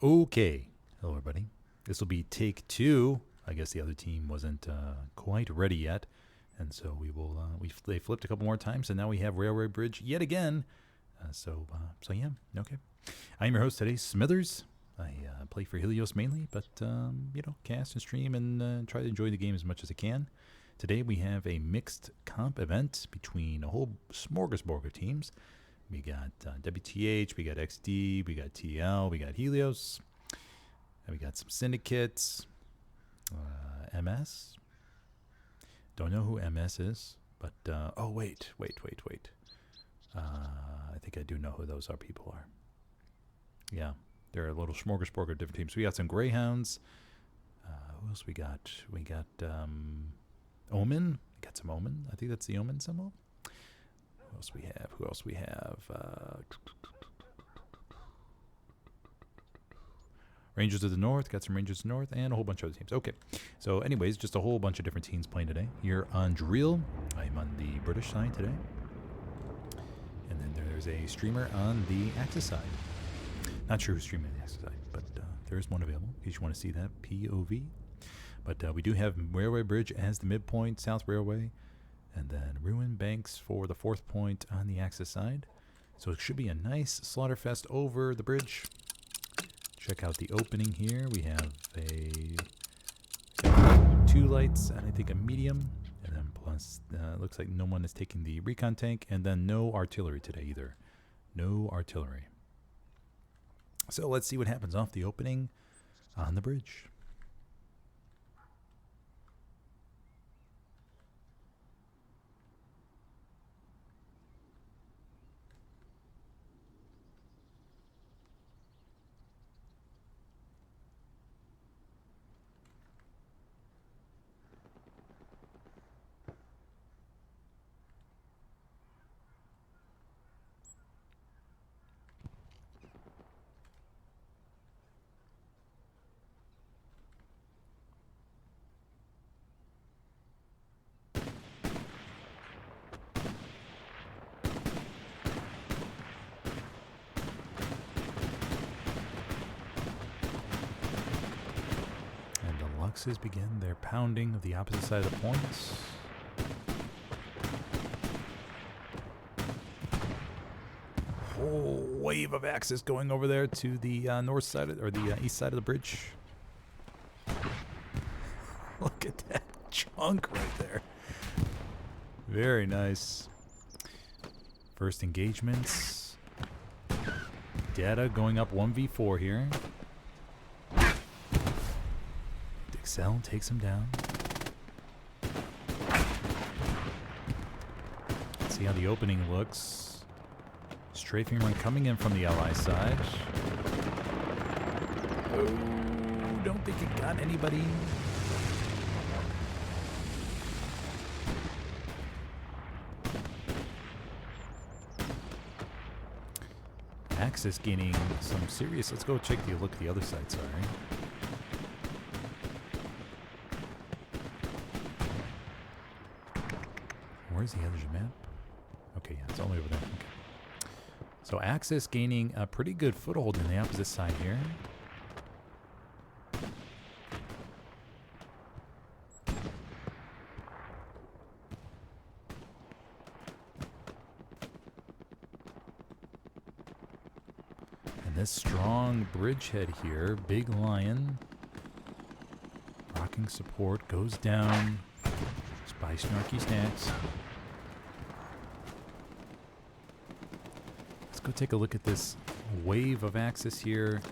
Okay. Hello, everybody. This will be take two. I guess the other team wasn't quite ready yet. And so we will, they flipped a couple more times, and now we have Railway Bridge yet again. So yeah, okay. I'm your host today, Smithers. I play for Helios mainly, but, cast and stream and try to enjoy the game as much as I can. Today we have a mixed comp event between a whole smorgasbord of teams. We got WTH, we got XD, we got TL, we got Helios, and we got some syndicates, MS. Don't know who MS is, but, wait. I think I do know who those people are. Yeah, they're a little smorgasbord of different teams. We got some Greyhounds. Who else we got? We got Omen. We got some Omen. I think that's the Omen symbol. Who else we have? Rangers of the North. Got some Rangers of the North and a whole bunch of other teams. Okay. So anyways, just a whole bunch of different teams playing today. You're on Driel. I'm on the British side today. And then there's a streamer on the Axis side. Not sure who's streaming on the Axis side, but there is one available in case you want to see that POV. But we do have Railway Bridge as the midpoint, South Railway. And then Ruin Banks for the fourth point on the Axis side. So it should be a nice slaughterfest over the bridge. Check out the opening here. We have two lights and I think a medium. And then plus, looks like no one is taking the recon tank. And then no artillery today either. No artillery. So let's see what happens off the opening on the bridge. Luxes begin their pounding of the opposite side of the points. Whole wave of Axis going over there to the north side or the east side of the bridge. Look at that chunk right there. Very nice. First engagements. Data going up 1v4 here. Excel takes him down. Let's see how the opening looks. Strafing run coming in from the LI side. Oh, don't think it got anybody. Axis gaining some serious. Let's go look at the other side, sorry. Where's the other map? Okay, yeah, it's only over there. Okay. So Axis gaining a pretty good foothold in the opposite side here. And this strong bridgehead here, Big Lion, rocking support, goes down by Snarky Snacks. Let's go take a look at this wave of Axis here.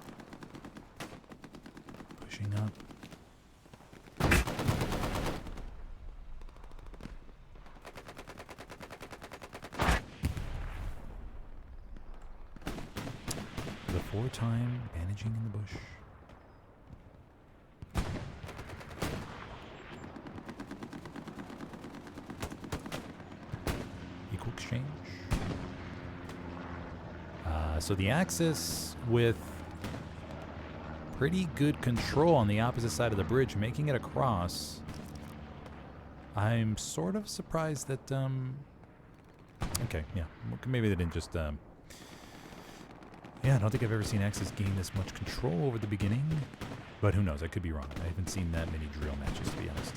Pushing up. For the fourth time, bandaging in the bush. Equal exchange. So the Axis with pretty good control on the opposite side of the bridge, making it across. I'm sort of surprised that, okay, yeah, maybe they didn't just Yeah, I don't think I've ever seen Axis gain this much control over the beginning. But who knows? I could be wrong. I haven't seen that many drill matches, to be honest.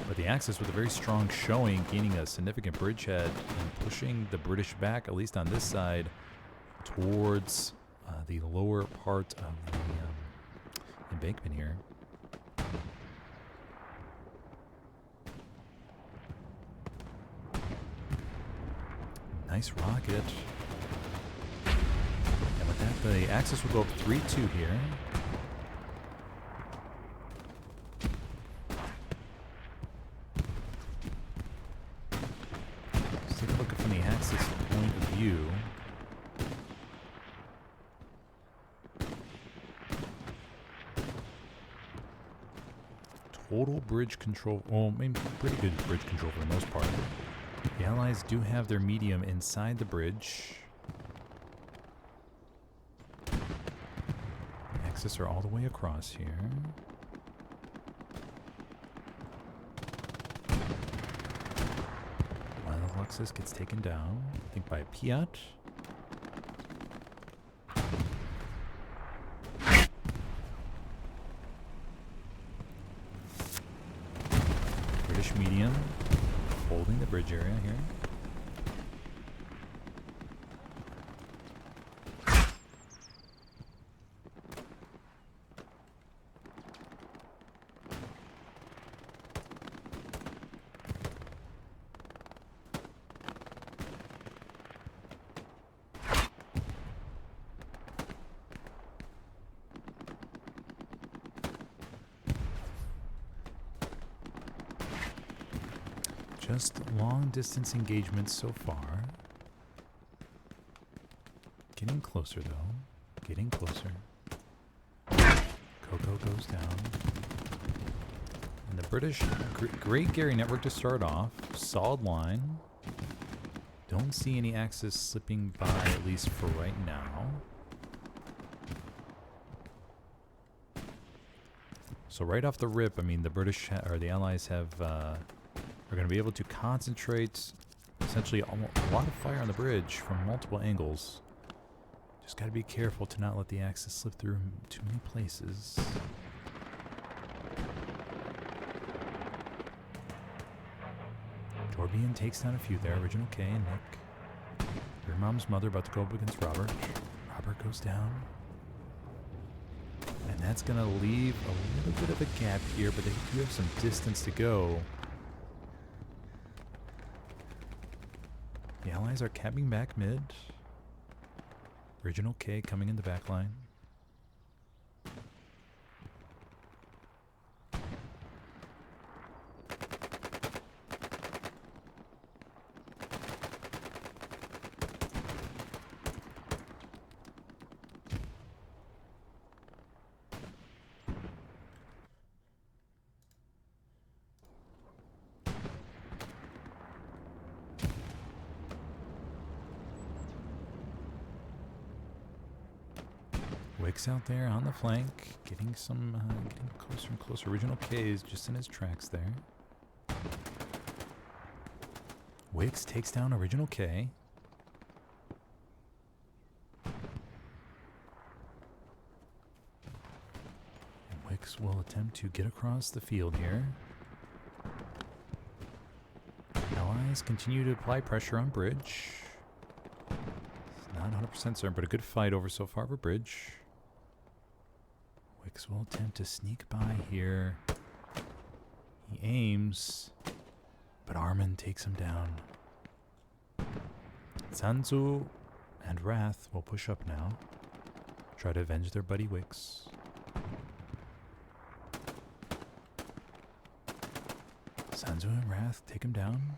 But the Axis with a very strong showing, gaining a significant bridgehead and pushing the British back, at least on this side, towards the lower part of the embankment here. Nice rocket. And with that, the Axis will go up 3-2 here. Let's take a look from the Axis point of view. Total bridge control, well, maybe pretty good bridge control for the most part. The Allies do have their medium inside the bridge. The Axis are all the way across here. While the Luxus gets taken down, I think by a Piat. British medium holding the bridge area here. Just long distance engagements so far. Getting closer though. Getting closer. Coco goes down. And the British, great Gary network to start off. Solid line. Don't see any Axis slipping by, at least for right now. So right off the rip, I mean, the British or the Allies have are going to be able to concentrate essentially a lot of fire on the bridge from multiple angles. Just got to be careful to not let the Axis slip through too many places. Torbian takes down a few there. Original K and Nick. Your mom's mother about to go up against Robert. Robert goes down. And that's going to leave a little bit of a gap here, but they do have some distance to go. The Allies are capping back mid. Original K coming in the back line. Wicks out there on the flank, getting some, getting closer and closer. Original K is just in his tracks there. Wicks takes down Original K. And Wicks will attempt to get across the field here. Allies continue to apply pressure on bridge. It's not 100% certain, but a good fight over so far for bridge. Wicks will attempt to sneak by here. He aims, but Armin takes him down. Sanzu and Wrath will push up now. Try to avenge their buddy Wicks. Sanzu and Wrath take him down.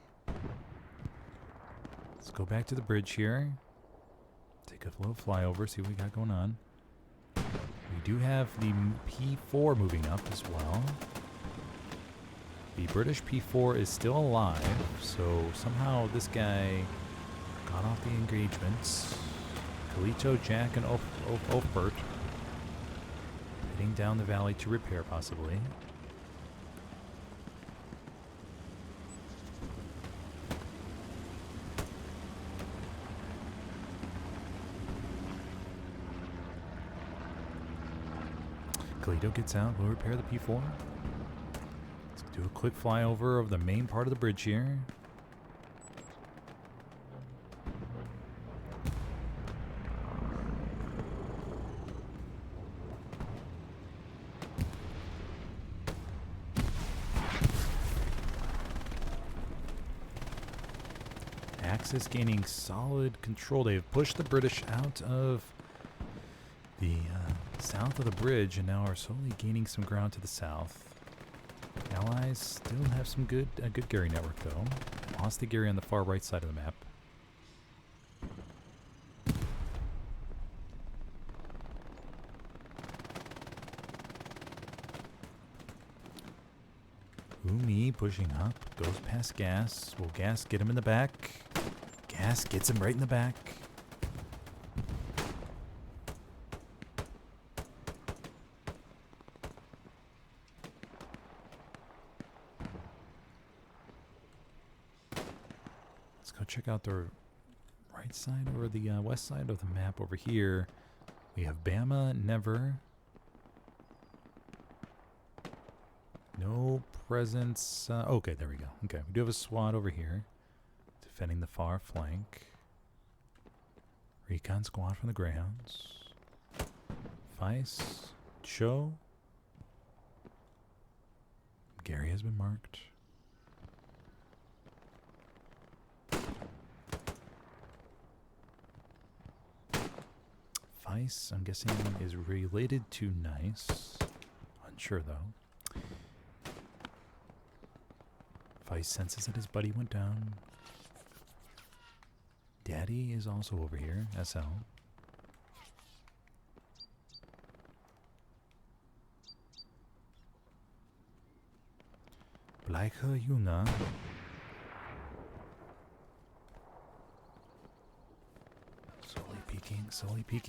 Let's go back to the bridge here. Take a little flyover, see what we got going on. We do have the P4 moving up as well. The British P4 is still alive, so somehow this guy got off the engagements. Kalito, Jack, and Ofbert heading down the valley to repair, possibly. Kalito gets out. We'll repair the P4. Let's do a quick flyover of the main part of the bridge here. Axis gaining solid control. They've pushed the British out of the south of the bridge and now are slowly gaining some ground to the south. Allies still have some good Gary network though. Lost the Gary on the far right side of the map. Umi pushing up, goes past Gas. Will Gas get him in the back? Gas gets him right in the back. Let's go check out the right side or the west side of the map over here. We have Bama, Never. No presence. Okay, there we go. Okay, we do have a SWAT over here defending the far flank. Recon squad from the Greyhounds. Vice. Cho. Gary has been marked. Vice, I'm guessing, is related to Nice. Unsure though. Vice senses that his buddy went down. Daddy is also over here, SL. Bleiche Junge.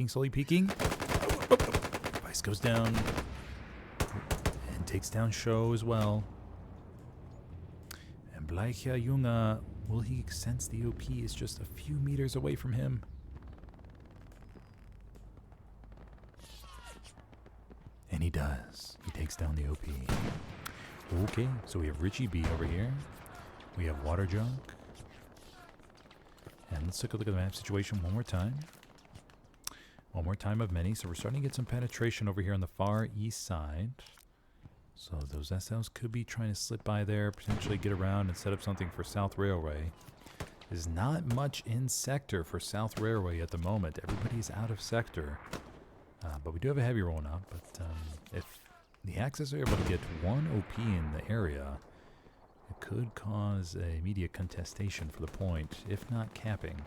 Slowly peeking. Vice goes down. And takes down Show as well. And Bleiche Junge, will he sense the OP is just a few meters away from him? And he does. He takes down the OP. Okay, so we have Richie B over here. We have Water Junk. And let's take a look at the map situation one more time. One more time of many. So we're starting to get some penetration over here on the far east side. So those SLs could be trying to slip by there, potentially get around and set up something for South Railway. There's not much in sector for South Railway at the moment. Everybody's out of sector. But we do have a heavy rolling up. But if the Axis are able to get one OP in the area, it could cause a immediate contestation for the point, if not capping.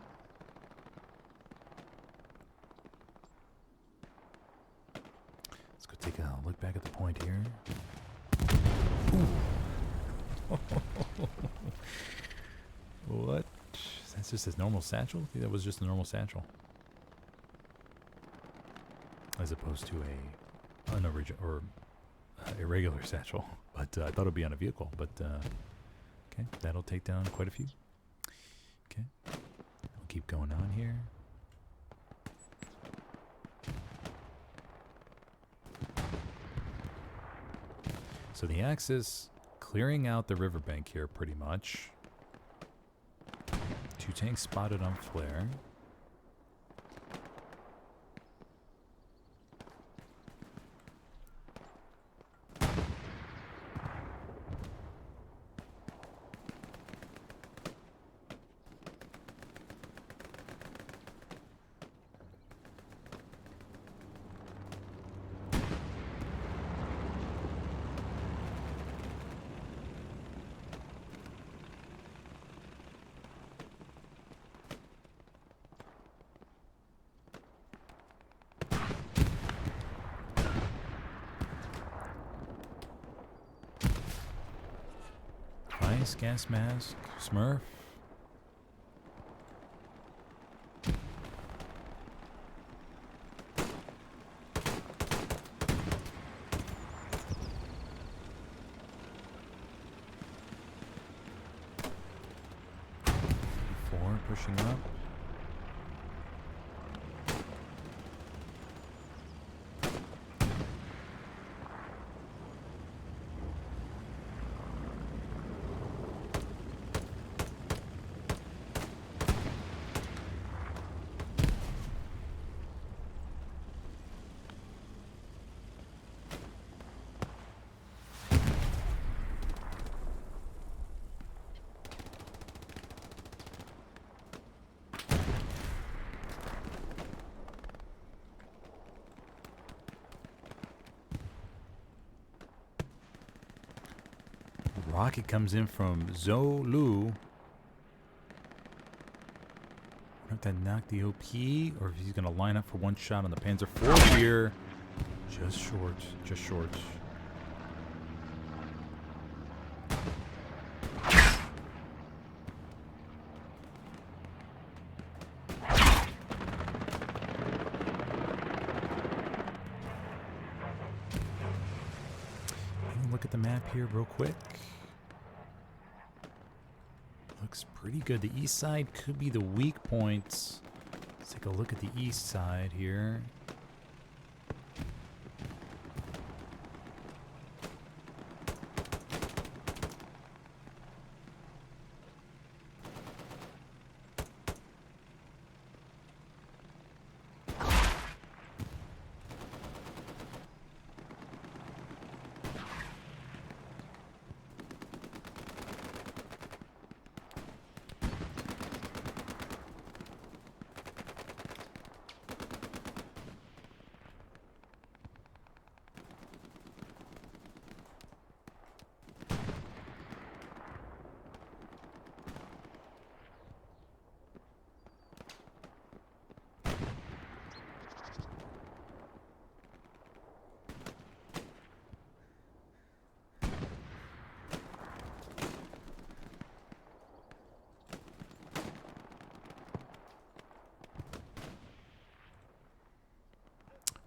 Let's go take a look back at the point here. Ooh. What? That's just his normal satchel? I think that was just a normal satchel. As opposed to a unoriginal or irregular satchel. But I thought it would be on a vehicle. But okay, that'll take down quite a few. Okay, we'll keep going on here. So the Axis clearing out the riverbank here pretty much. 2 tanks spotted on flare. Gas mask, Smurf. Four pushing up. Rocket comes in from Zolu. I don't know if that knocked the OP or if he's going to line up for one shot on the Panzer IV here. Just short. Just short. Look at the map here real quick. Looks pretty good. The east side could be the weak points. Let's take a look at the east side here.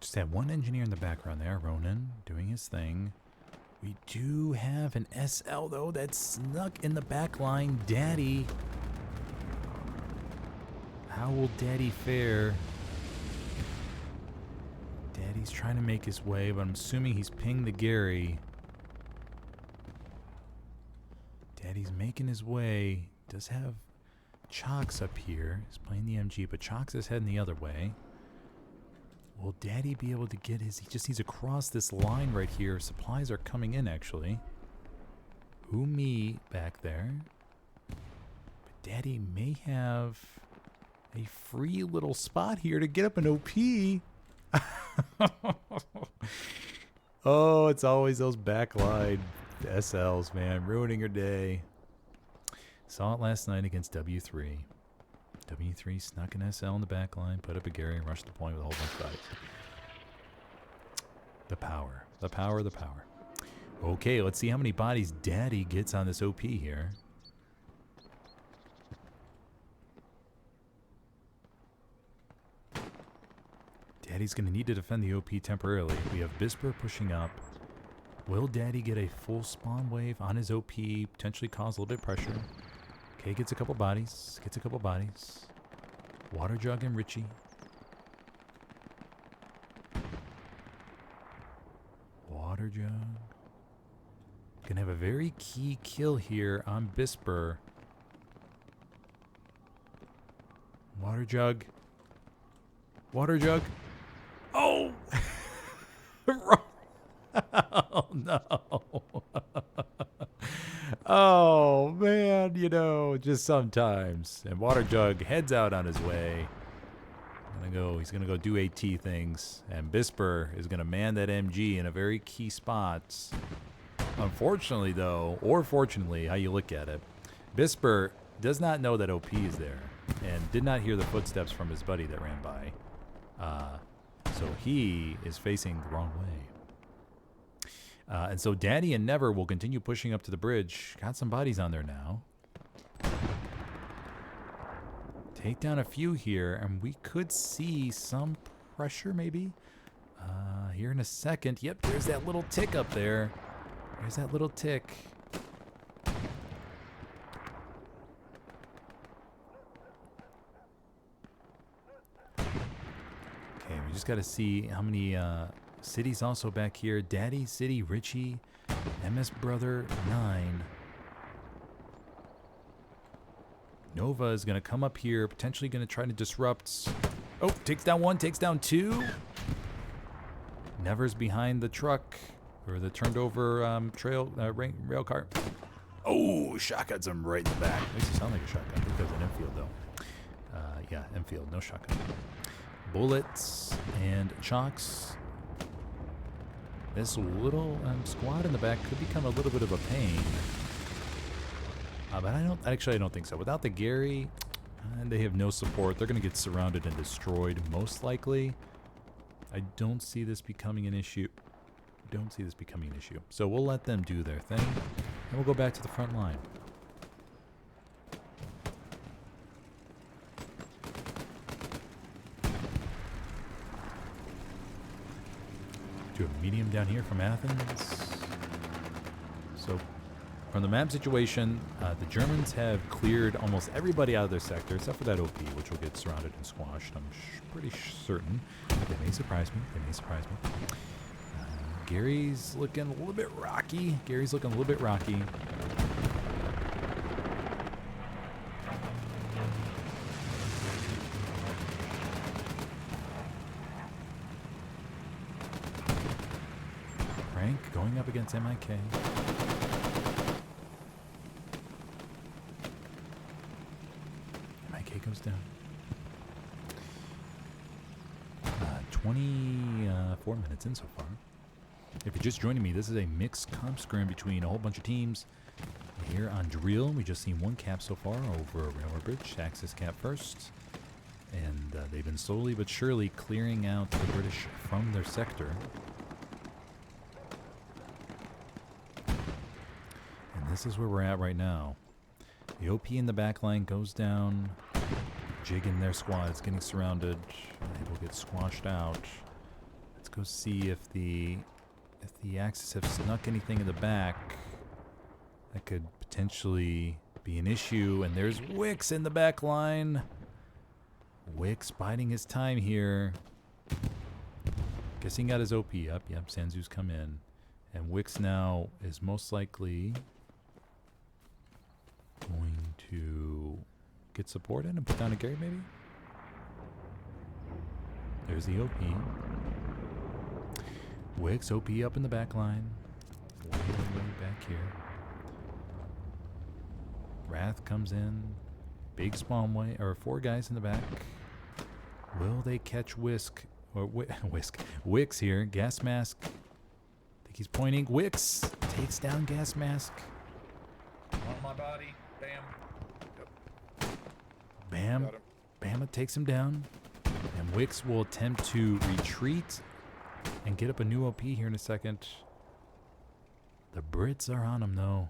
Just have one engineer in the background there, Ronan, doing his thing. We do have an SL, though, that's snuck in the back line. Daddy. How will Daddy fare? Daddy's trying to make his way, but I'm assuming he's pinged the Gary. Daddy's making his way. Does have Chalks up here. He's playing the MG, but Chalks is heading the other way. Will Daddy be able to get his... He just needs to cross this line right here. Supplies are coming in, actually. Me back there. But Daddy may have a free little spot here to get up an OP. Oh, it's always those backline SLs, man. Ruining your day. Saw it last night against W3. W3 snuck an SL in the back line, put up a Gary, and rushed the point with a whole bunch of bodies. The power. The power, the power. Okay, let's see how many bodies Daddy gets on this OP here. Daddy's going to need to defend the OP temporarily. We have Bisper pushing up. Will Daddy get a full spawn wave on his OP, potentially cause a little bit of pressure? Okay, gets a couple bodies. Gets a couple bodies. Water Jug and Richie. Water Jug. Gonna have a very key kill here on Bisper. Water Jug. Water Jug. Oh! Oh, no. Oh, man, you know, just sometimes. And Water Jug heads out on his way. He's going to go do AT things. And Bisper is going to man that MG in a very key spot. Unfortunately, though, or fortunately, how you look at it, Bisper does not know that OP is there and did not hear the footsteps from his buddy that ran by. So he is facing the wrong way. And so Daddy and Never will continue pushing up to the bridge. Got some bodies on there now. Take down a few here, and we could see some pressure maybe. Here in a second. Yep, there's that little tick up there. There's that little tick. Okay, we just got to see how many... City's also back here. Daddy, City, Richie, MS Brother, 9. Nova is going to come up here, potentially going to try to disrupt. Oh, takes down 1, takes down 2. Never's behind the truck, or the turned over rail car. Oh, shotguns him right in the back. Makes it sound like a shotgun. I think that was an infield, though. Yeah, infield, no shotgun. Bullets and Chalks. This little squad in the back could become a little bit of a pain. But I don't think so. Without the Gary, they have no support. They're going to get surrounded and destroyed, most likely. I don't see this becoming an issue. So we'll let them do their thing, and we'll go back to the front line. Do a medium down here from Athens. So from the map situation, the Germans have cleared almost everybody out of their sector, except for that OP, which will get surrounded and squashed. I'm pretty certain. They may surprise me. Gary's looking a little bit rocky. Frank going up against MIK. MIK goes down. 24 minutes in so far. If you're just joining me, this is a mixed comp scrim between a whole bunch of teams. Here on Driel, we just seen one cap so far over Railroad Bridge. Axis cap first. And they've been slowly but surely clearing out the British from their sector. And this is where we're at right now. The OP in the back line goes down. Jig and their squad's getting surrounded. They will get squashed out. Let's go see if the Axis have snuck anything in the back. That could potentially be an issue. And there's Wix in the back line. Wix biding his time here. Guessing he got his OP up. Yep, Sanzu's come in. And Wix now is most likely going to get supported and put down a Gary maybe. There's the OP. Wix OP up in the back line. Way back here. Wrath comes in. Big spawn way, or 4 guys in the back. Will they catch Wix here. Gas mask. I think he's pointing. Wix takes down Gas mask. On my body. Bam. Yep. Bam. Bama takes him down. And Wix will attempt to retreat and get up a new OP here in a second. The Brits are on him though.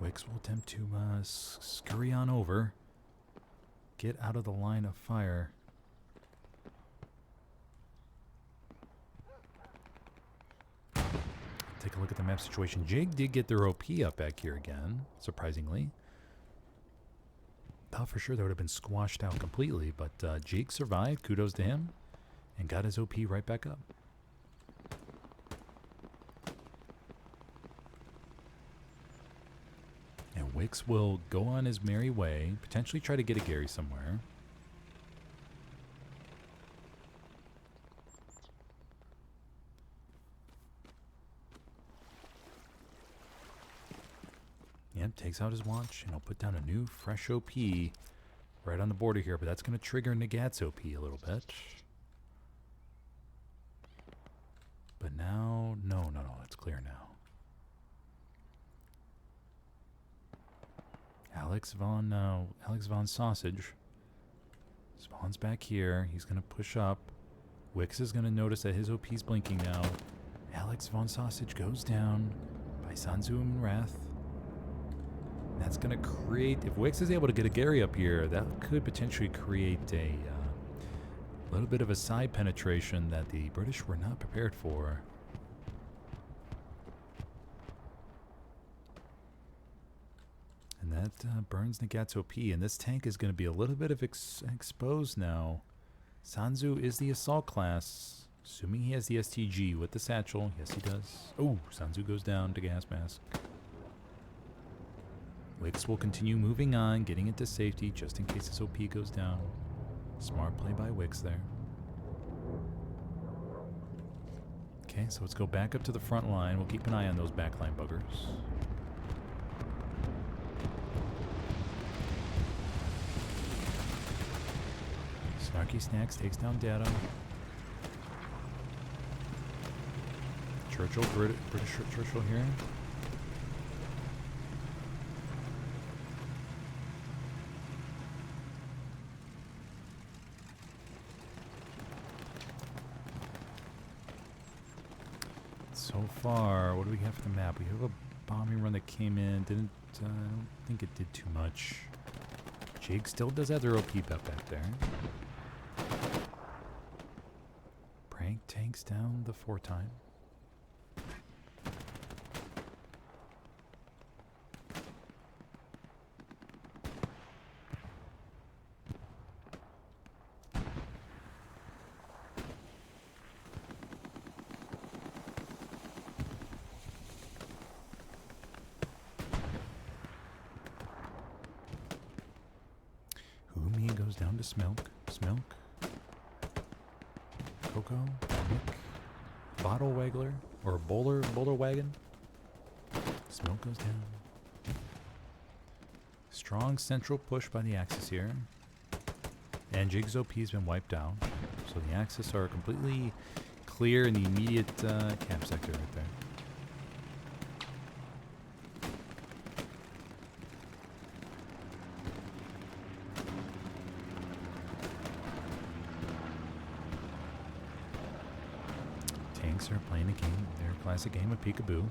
Wix will attempt to scurry on over. Get out of the line of fire. Take a look at the map situation. Jig did get their OP up back here again, surprisingly. Thought for sure they would have been squashed out completely, but Jig survived. Kudos to him. And got his OP right back up. And Wix will go on his merry way, potentially try to get a Gary somewhere. Yep, takes out his watch, and he'll put down a new, fresh OP right on the border here, but that's going to trigger Nagat's OP a little bit. But now, no, it's clear now. Alex Von Sausage spawns back here. He's going to push up. Wix is going to notice that his OP's blinking now. Alex Von Sausage goes down by Sanzu and Wrath. That's going to create, if Wix is able to get a Gary up here, that could potentially create a little bit of a side penetration that the British were not prepared for. And that burns Nagat's OP, and this tank is going to be a little bit of exposed now. Sanzu is the assault class, assuming he has the STG with the satchel. Yes, he does. Oh, Sanzu goes down to Gas Mask. Wix will continue moving on, getting into safety just in case his OP goes down. Smart play by Wix there. Okay, so let's go back up to the front line. We'll keep an eye on those backline buggers. Snarky Snacks takes down Data. Churchill, British Churchill here. So far, what do we have for the map? We have a bombing run that came in. I don't think it did too much. Jig still does have their OP buff back there. Prank tanks down the 4-time. Goes down to Smilk. Coco. Nick. Bottle Waggler. Or Bowler Wagon. Smilk goes down. Strong central push by the Axis here. And Jig's OP has been wiped out. So the Axis are completely clear in the immediate camp sector right there. Tanks are playing a game, their classic game of peekaboo.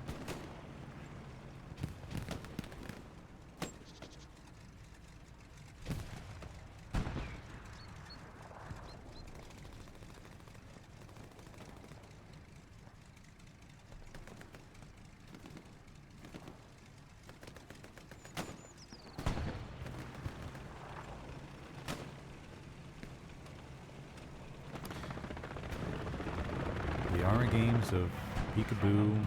Games of peekaboo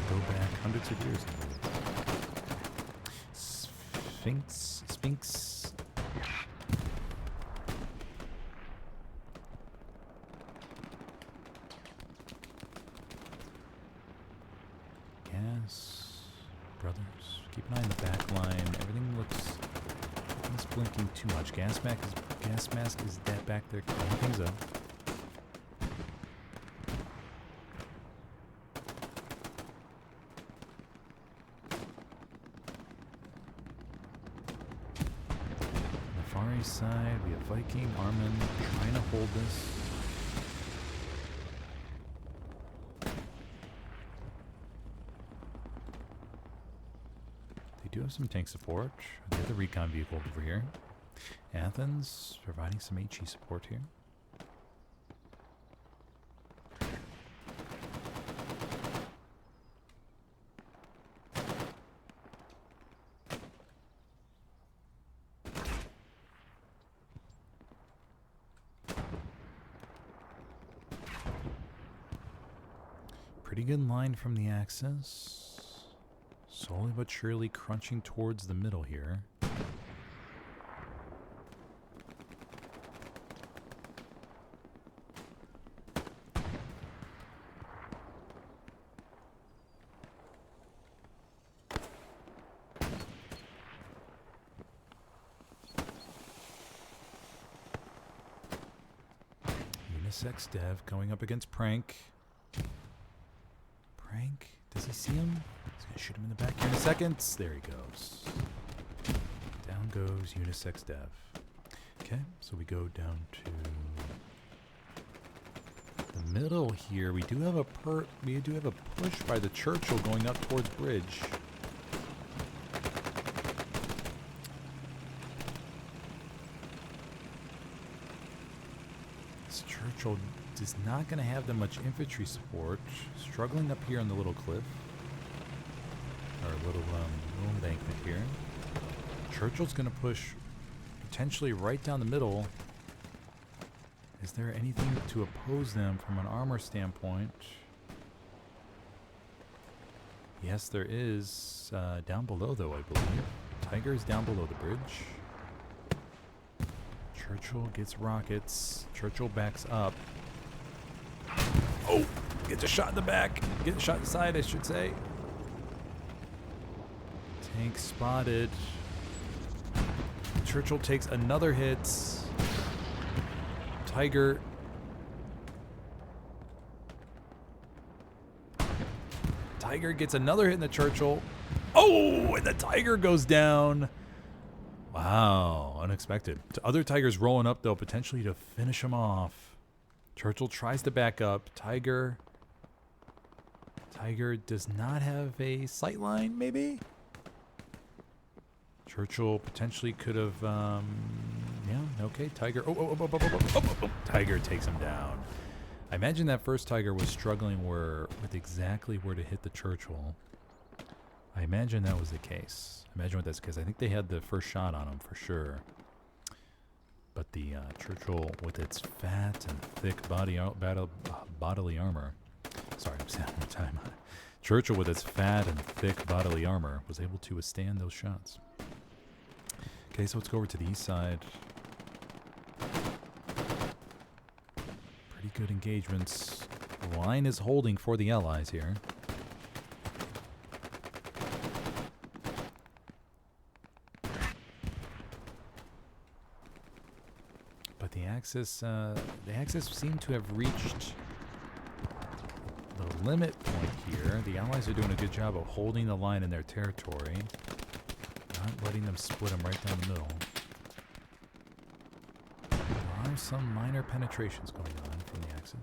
go back hundreds of years. Sphinx. Gas brothers. Keep an eye on the back line. Everything looks blinking too much. Gas mask is that back there cleaning things up. Side, we have Viking, Armin trying to hold this. They do have some tank support. They have the recon vehicle over here. Athens providing some HE support here. Pretty good line from the Axis. Slowly but surely crunching towards the middle here. Unisex Dev going up against Prank. Does he see him? He's going to shoot him in the back here in a second. There he goes. Down goes Unisex Dev. Okay, so we go down to the middle here. We do have a push by the Churchill going up towards bridge. This Churchill is not going to have that much infantry support. Struggling up here on the little cliff. Or little embankment here. Churchill's going to push potentially right down the middle. Is there anything to oppose them from an armor standpoint? Yes, there is. Down below, though, I believe. Tiger is down below the bridge. Churchill gets rockets. Churchill backs up. Oh! Gets a shot in the back. Gets a shot in the side, I should say. Tank spotted. Churchill takes another hit. Tiger Tiger gets another hit in the Churchill. Oh, and the Tiger goes down. Wow, unexpected. Other Tigers rolling up, though, potentially to finish him off. Churchill tries to back up. Tiger does not have a sight line, maybe? Churchill potentially could have, yeah, okay, Tiger. Tiger takes him down. I imagine that first Tiger was struggling with exactly where to hit the Churchill. I imagine that was the case. Imagine what that's because I think they had the first shot on him for sure. But the Churchill with its fat and thick bodily armor. Sorry, I'm saying it one more time. Churchill with its fat and thick bodily armor was able to withstand those shots. Okay, so let's go over to the east side. Pretty good engagements. The line is holding for the Allies here. But the Axis seem to have reached the limit point here. The Allies are doing a good job of holding the line in their territory. Not letting them split them right down the middle. There are some minor penetrations going on from the Axis.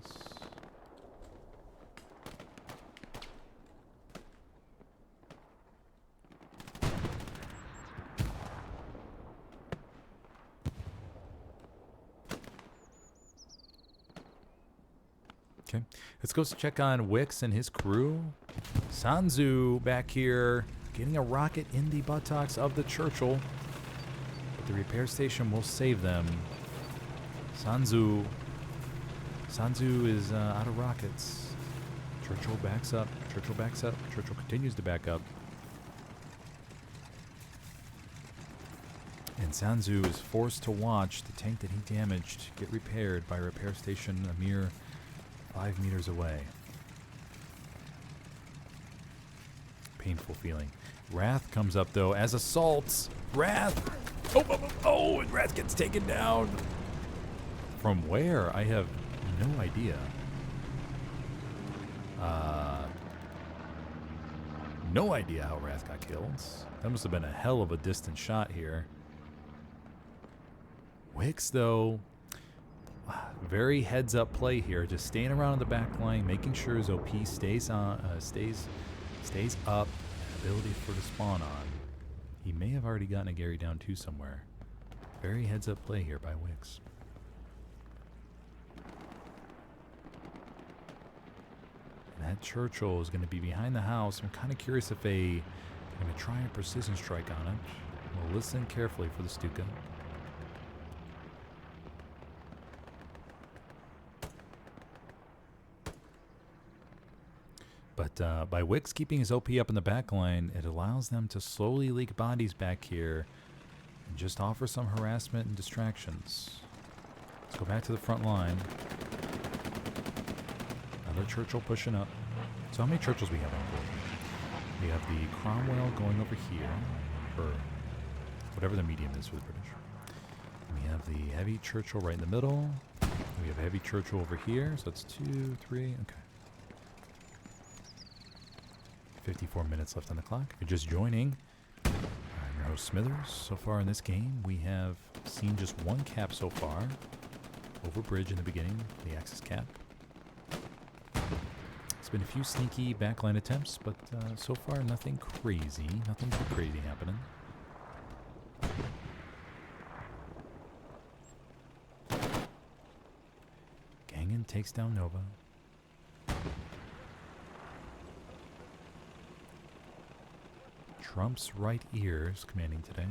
Okay, let's go check on Wix and his crew. Sanzu back here, getting a rocket in the buttocks of the Churchill. But the repair station will save them. Sanzu is out of rockets. Churchill backs up. Churchill backs up. Churchill continues to back up. And Sanzu is forced to watch the tank that he damaged get repaired by a repair station a mere 5 meters away. Painful feeling. Wrath comes up, though, as assaults. Wrath! Oh, and Wrath gets taken down. From where? I have no idea. No idea how Wrath got killed. That must have been a hell of a distant shot here. Wix, though, very heads-up play here. Just staying around in the back line, making sure his OP stays on, stays up. Ability for to spawn on. He may have already gotten a Gary down too somewhere. Very heads-up play here by Wix. And that Churchill is going to be behind the house. I'm kind of curious if they're going to try a precision strike on it. We'll listen carefully for the Stuka. But by Wix keeping his OP up in the back line, it allows them to slowly leak bodies back here and just offer some harassment and distractions. Let's go back to the front line. Another Churchill pushing up. So how many Churchills we have on board? We have the Cromwell going over here, or whatever the medium is for the British. We have the heavy Churchill right in the middle. We have a heavy Churchill over here, so that's 2, 3, okay. 54 minutes left on the clock. If you're just joining, I'm your host Smithers. So far in this game, we have seen just one cap so far. Over bridge in the beginning, the Axis cap. It's been a few sneaky backline attempts, but so far nothing crazy. Nothing too crazy happening. Gangan takes down Nova. Trump's right ear is commanding today.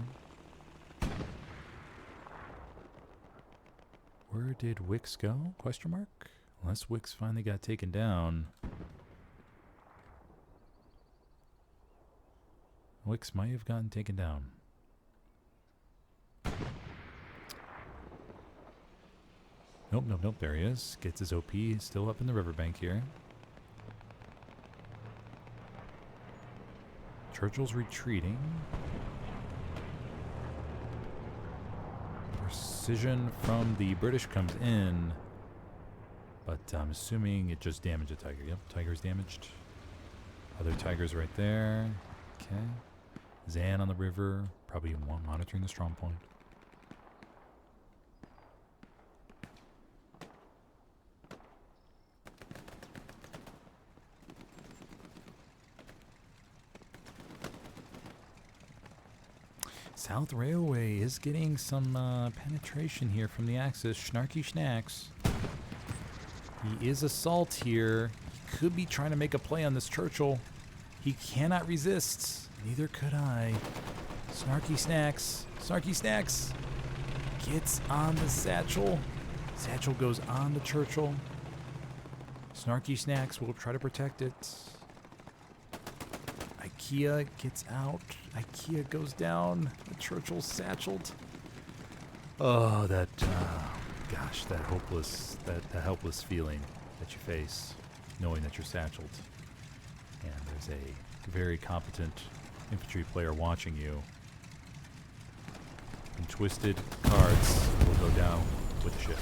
Where did Wix go? Question mark? Unless Wix finally got taken down. Wix might have gotten taken down. Nope, there he is. Gets his OP still up in the riverbank here. Churchill's retreating. Precision from the British comes in, but I'm assuming it just damaged the Tiger. Yep, Tiger's damaged. Other Tigers right there. Okay. Zan on the river. Probably monitoring the strong point. South Railway is getting some penetration here from the Axis. Snarky Snacks. He is assault here. He could be trying to make a play on this Churchill. He cannot resist. Neither could I. Snarky Snacks. Snarky Snacks gets on the Satchel. Satchel goes on the Churchill. Snarky Snacks will try to protect it. IKEA gets out. IKEA goes down. The Churchill's satcheled. Oh, that helpless feeling that you face, knowing that you're satcheled. And there's a very competent infantry player watching you. And twisted cards will go down with the ship.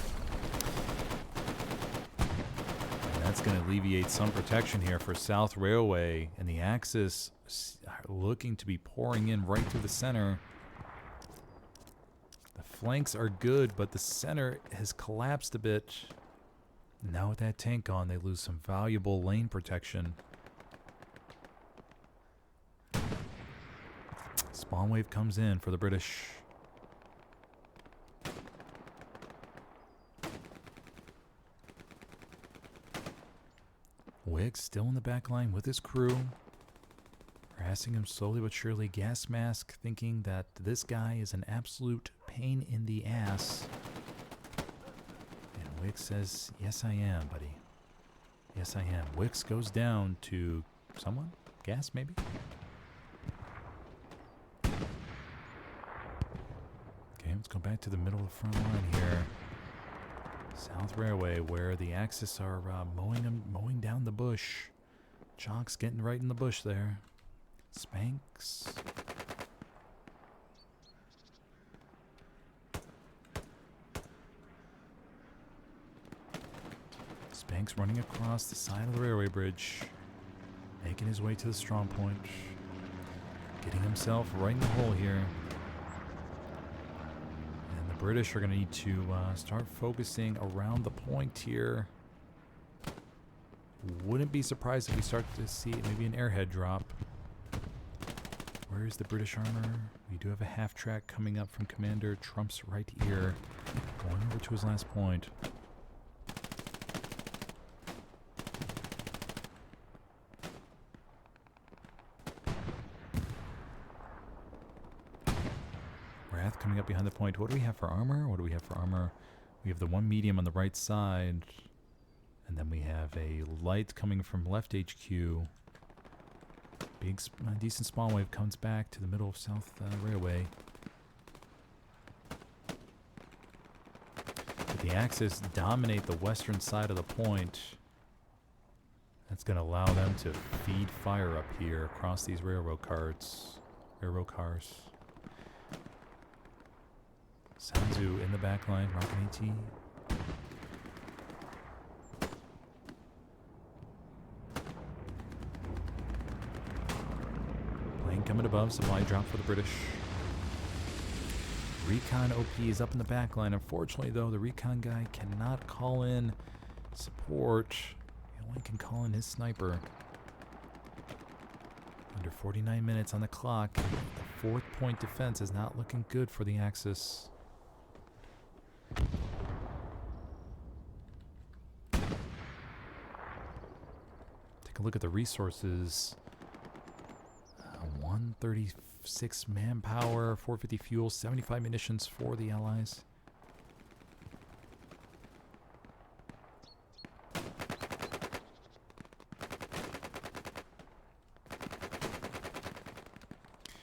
And that's going to alleviate some protection here for South Railway, and the Axis are looking to be pouring in right through the center. The flanks are good, but the center has collapsed a bit. Now with that tank on, they lose some valuable lane protection. Spawn wave comes in for the British. Wicks still in the back line with his crew. Harassing him slowly but surely. Gas mask thinking that this guy is an absolute pain in the ass. And Wicks says, yes I am, buddy. Yes I am. Wicks goes down to someone? Gas maybe? Okay, let's go back to the middle of the front line here. South Railway, where the Axis are mowing down the bush. Chalk's getting right in the bush there. Spanks. Spanks running across the side of the railway bridge, making his way to the strong point, getting himself right in the hole here. And the British are going to need to start focusing around the point here. Wouldn't be surprised if we start to see maybe an airhead drop. Where is the British armor? We do have a half track coming up from Commander Trump's right ear, going over to his last point. Wrath coming up behind the point. What do we have for armor? What do we have for armor? We have the one medium on the right side, and then we have a light coming from left HQ. Big, decent spawn wave comes back to the middle of South Railway. But the Axis dominate the western side of the point. That's going to allow them to feed fire up here across these railroad cars. Sanzu in the back line, rocking AT. Coming above, supply drop for the British. Recon OP is up in the back line. Unfortunately, though, the recon guy cannot call in support. He only can call in his sniper. Under 49 minutes on the clock. The 4th point defense is not looking good for the Axis. Take a look at the resources. 136 manpower, 450 fuel, 75 munitions for the Allies.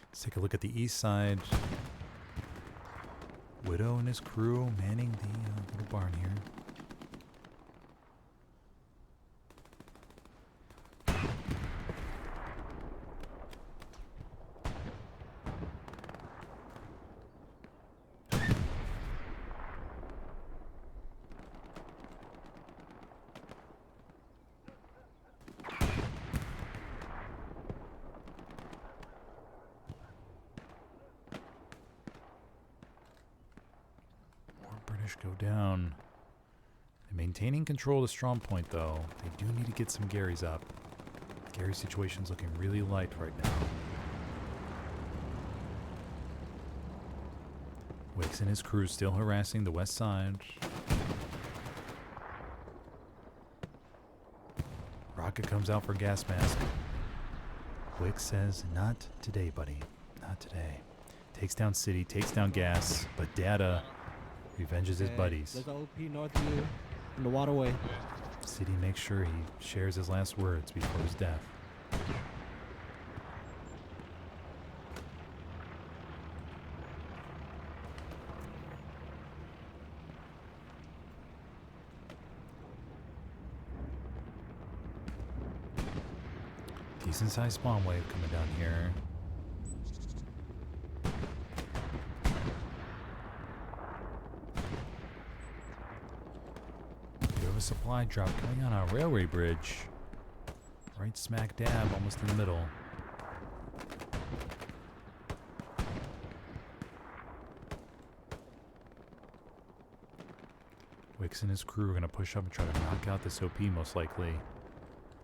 Let's take a look at the east side. Widow and his crew manning the little barn here. British go down. They're maintaining control of the strong point, though. They do need to get some Garys up. Gary's situation's looking really light right now. Wicks and his crew still harassing the west side. Rocket comes out for gas mask. Wicks says, not today, buddy. Not today. Takes down City, takes down Gas, but Data revenges his buddies. There's an OP north of you in the waterway. City makes sure he shares his last words before his death. Decent sized spawn wave coming down here. Bit of a supply drop coming on our railway bridge. Right smack dab, almost in the middle. Wicks and his crew are going to push up and try to knock out this OP most likely.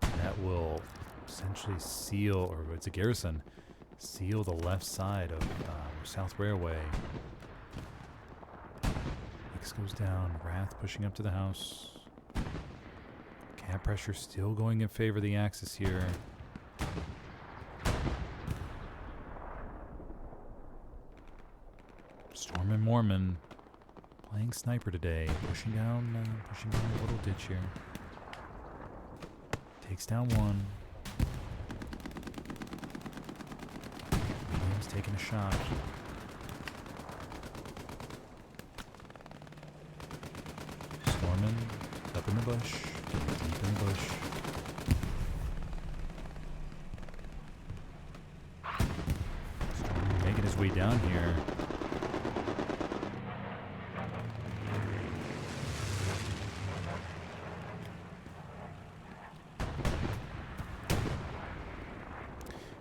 And that will essentially seal, or it's a garrison, seal the left side of South Railway. Wicks goes down, Wrath pushing up to the house. Cap pressure still going in favor of the Axis here. Storm and Mormon playing sniper today, pushing down a little ditch here. Takes down one. Medium's taking a shot. Storming up in the bush, deep in the bush. Storming making his way down here.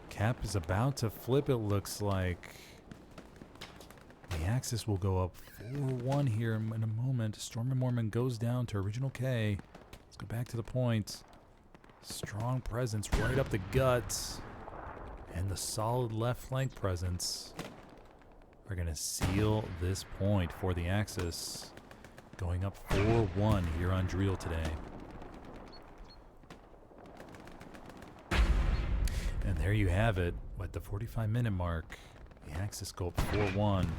Cap is about to flip, it looks like. The Axis will go up 4-1 here in a moment. Storm and Mormon goes down to original K. Let's go back to the point. Strong presence right up the guts. And the solid left flank presence are going to seal this point for the Axis. Going up 4-1 here on Driel today. And there you have it, at the 45-minute mark, the Axis go up 4-1. And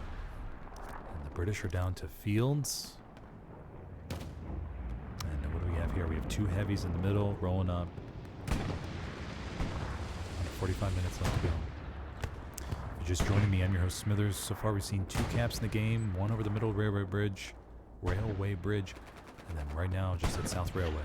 the British are down to Fields. And what do we have here? We have two heavies in the middle, rolling up. 45 minutes left to go. If you're just joining me, I'm your host Smithers. So far we've seen two caps in the game, one over the middle railway bridge, and then right now just at South Railway.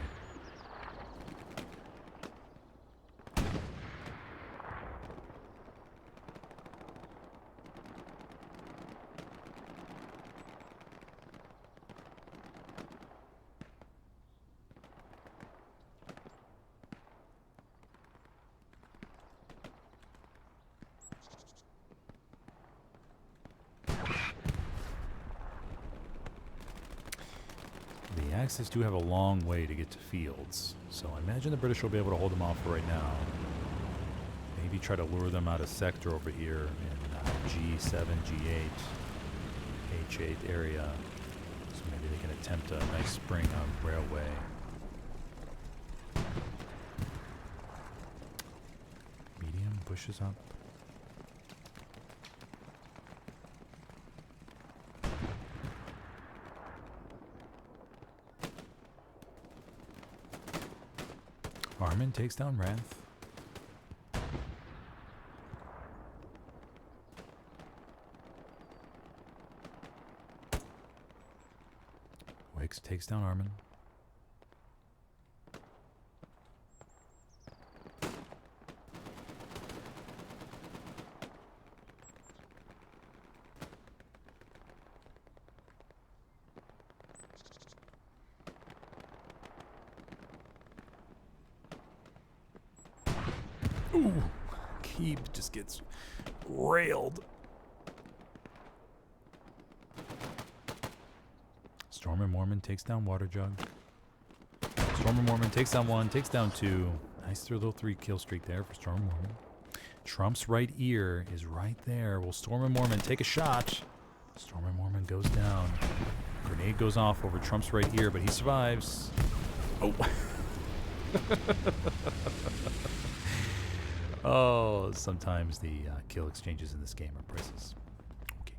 The Axis do have a long way to get to Fields, so I imagine the British will be able to hold them off for right now. Maybe try to lure them out of sector over here in G7, G8, H8 area, so maybe they can attempt a nice spring on railway. Medium pushes up. Armin takes down Wrath. Wicks takes down Armin. Ooh, Keep just gets railed. Stormer Mormon takes down Water Jug. Stormer Mormon takes down 1, takes down 2. Nice little 3 kill streak there for Stormer Mormon. Trump's right ear is right there. Will Stormer Mormon take a shot? Stormer Mormon goes down. Grenade goes off over Trump's right ear, but he survives. Oh. Oh, sometimes the kill exchanges in this game are priceless. Okay.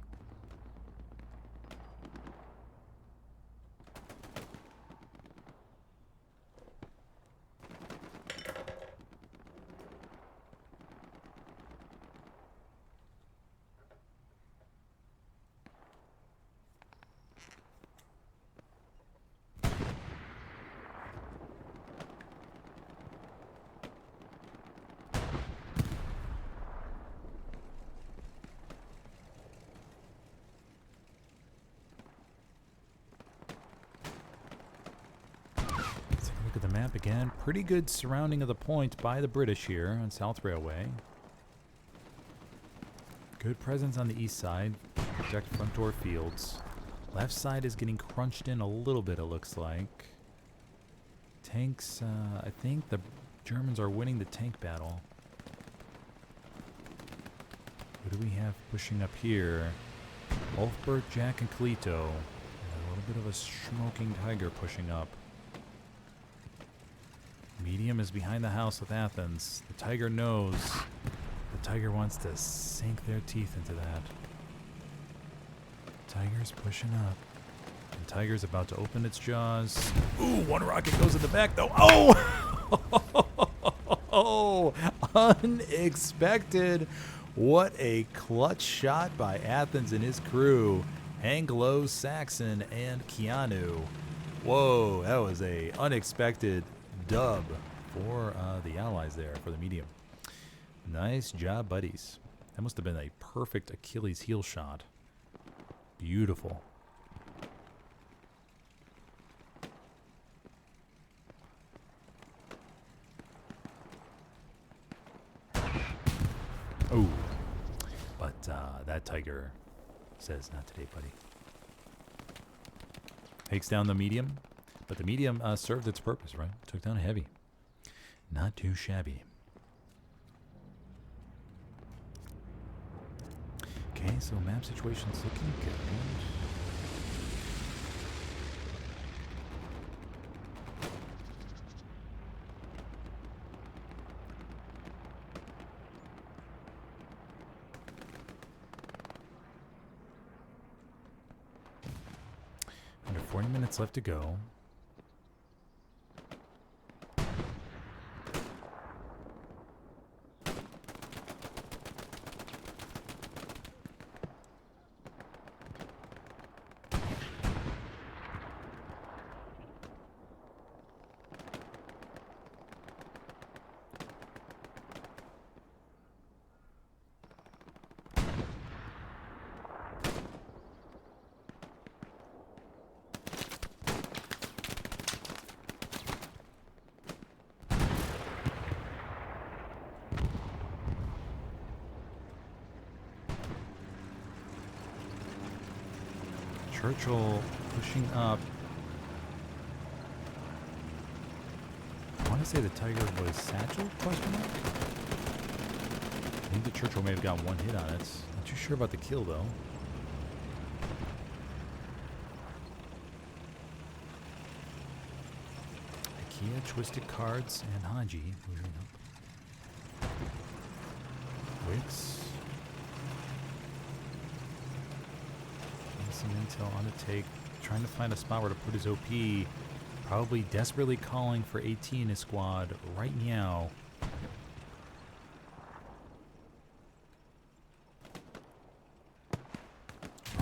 Look at the map again. Pretty good surrounding of the point by the British here on South Railway. Good presence on the east side. Protect front door fields. Left side is getting crunched in a little bit, it looks like. Tanks, I think the Germans are winning the tank battle. What do we have pushing up here? Wolfberg, Jack, and Kalito. A little bit of a smoking tiger pushing up. Medium is behind the house with Athens. The tiger knows. The tiger wants to sink their teeth into that. Tiger's pushing up. And tiger's about to open its jaws. Ooh, 1 rocket goes in the back though. Oh! Oh! Unexpected. What a clutch shot by Athens and his crew. Anglo, Saxon, and Keanu. Whoa, that was a unexpected dub for the allies there, for the medium. Nice job, buddies. That must have been a perfect Achilles heel shot. Beautiful. Oh, but that tiger says not today, buddy. Takes down the medium. But the medium served its purpose, right? Took down a heavy. Not too shabby. Okay, so map situation's looking good. Under 40 minutes left to go. Churchill pushing up. I want to say the tiger was Satchel? Question mark? I think the Churchill may have got 1 hit on it. Not too sure about the kill though. IKEA, Twisted Cards, and Haji moving up. Wicks. Some intel on the take, trying to find a spot where to put his OP. Probably desperately calling for AT in his squad right now.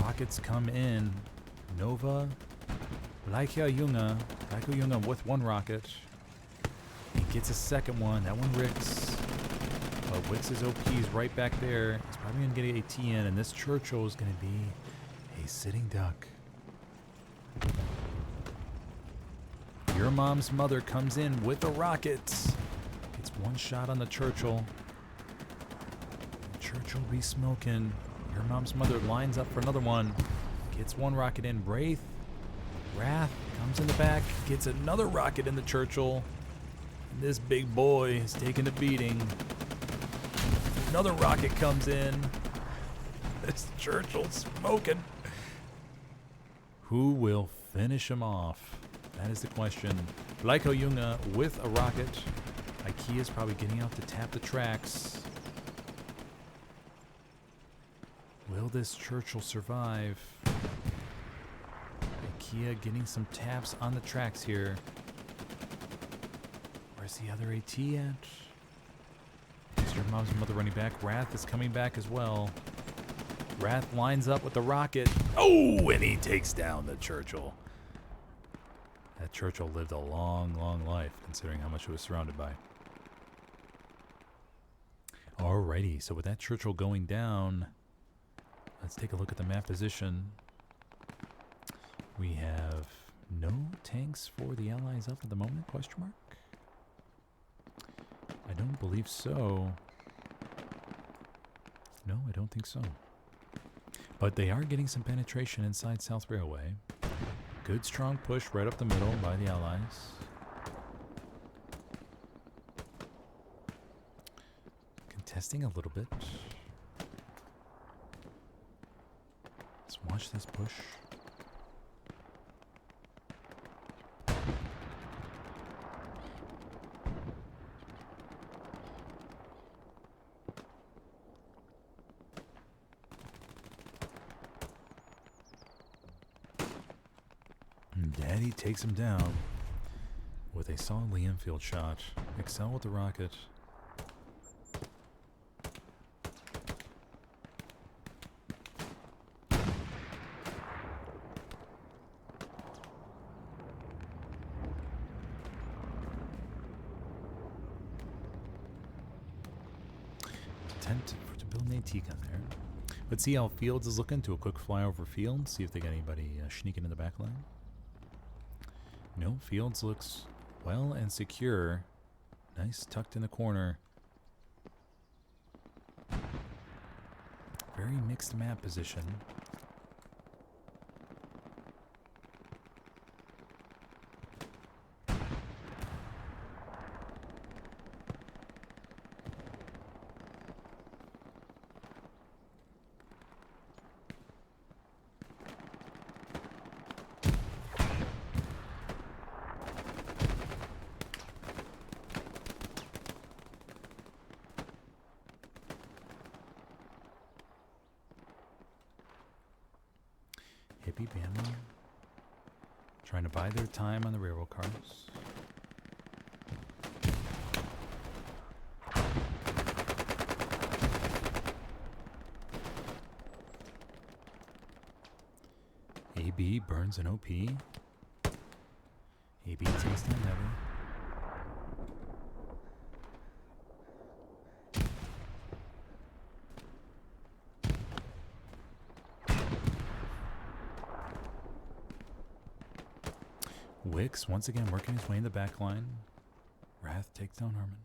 Rockets come in. Nova, Leica Junge with 1 rocket. He gets a second one. That one Ricks. But Wicks' OP is right back there. He's probably going to get an AT in, and this Churchill is going to be sitting duck. Your mom's mother comes in with a rocket. Gets 1 shot on the Churchill. Churchill be smoking. Your mom's mother lines up for another one. Gets 1 rocket in. Wraith Wrath comes in the back, gets another rocket in the Churchill. And this big boy is taking a beating. Another rocket comes in. This Churchill's smoking. Who will finish him off? That is the question. Bleiko Junge with a rocket. IKEA's probably getting out to tap the tracks. Will this Churchill survive? IKEA getting some taps on the tracks here. Where's the other AT at? Mr. Mom's mother running back. Wrath is coming back as well. Wrath lines up with the rocket. Oh, and he takes down the Churchill. That Churchill lived a long, long life, considering how much it was surrounded by. Alrighty, so with that Churchill going down, let's take a look at the map position. We have no tanks for the Allies up at the moment, question mark? I don't believe so. No, I don't think so. But they are getting some penetration inside South Railway. Good strong push right up the middle by the Allies. Contesting a little bit. Let's watch this push. Daddy takes him down with a solidly infield shot. Excel with the rocket. Attempt to build an AT gun there. Let's see how Fields is looking. Do a quick flyover Field. See if they got anybody sneaking in the back line. No, Fields looks well and secure. Nice, tucked in the corner. Very mixed map position. Hippie Bama trying to buy their time on the railroad cars. AB burns an OP. AB takes down Never. Wicks once again working his way in the back line. Wrath takes down Harmon.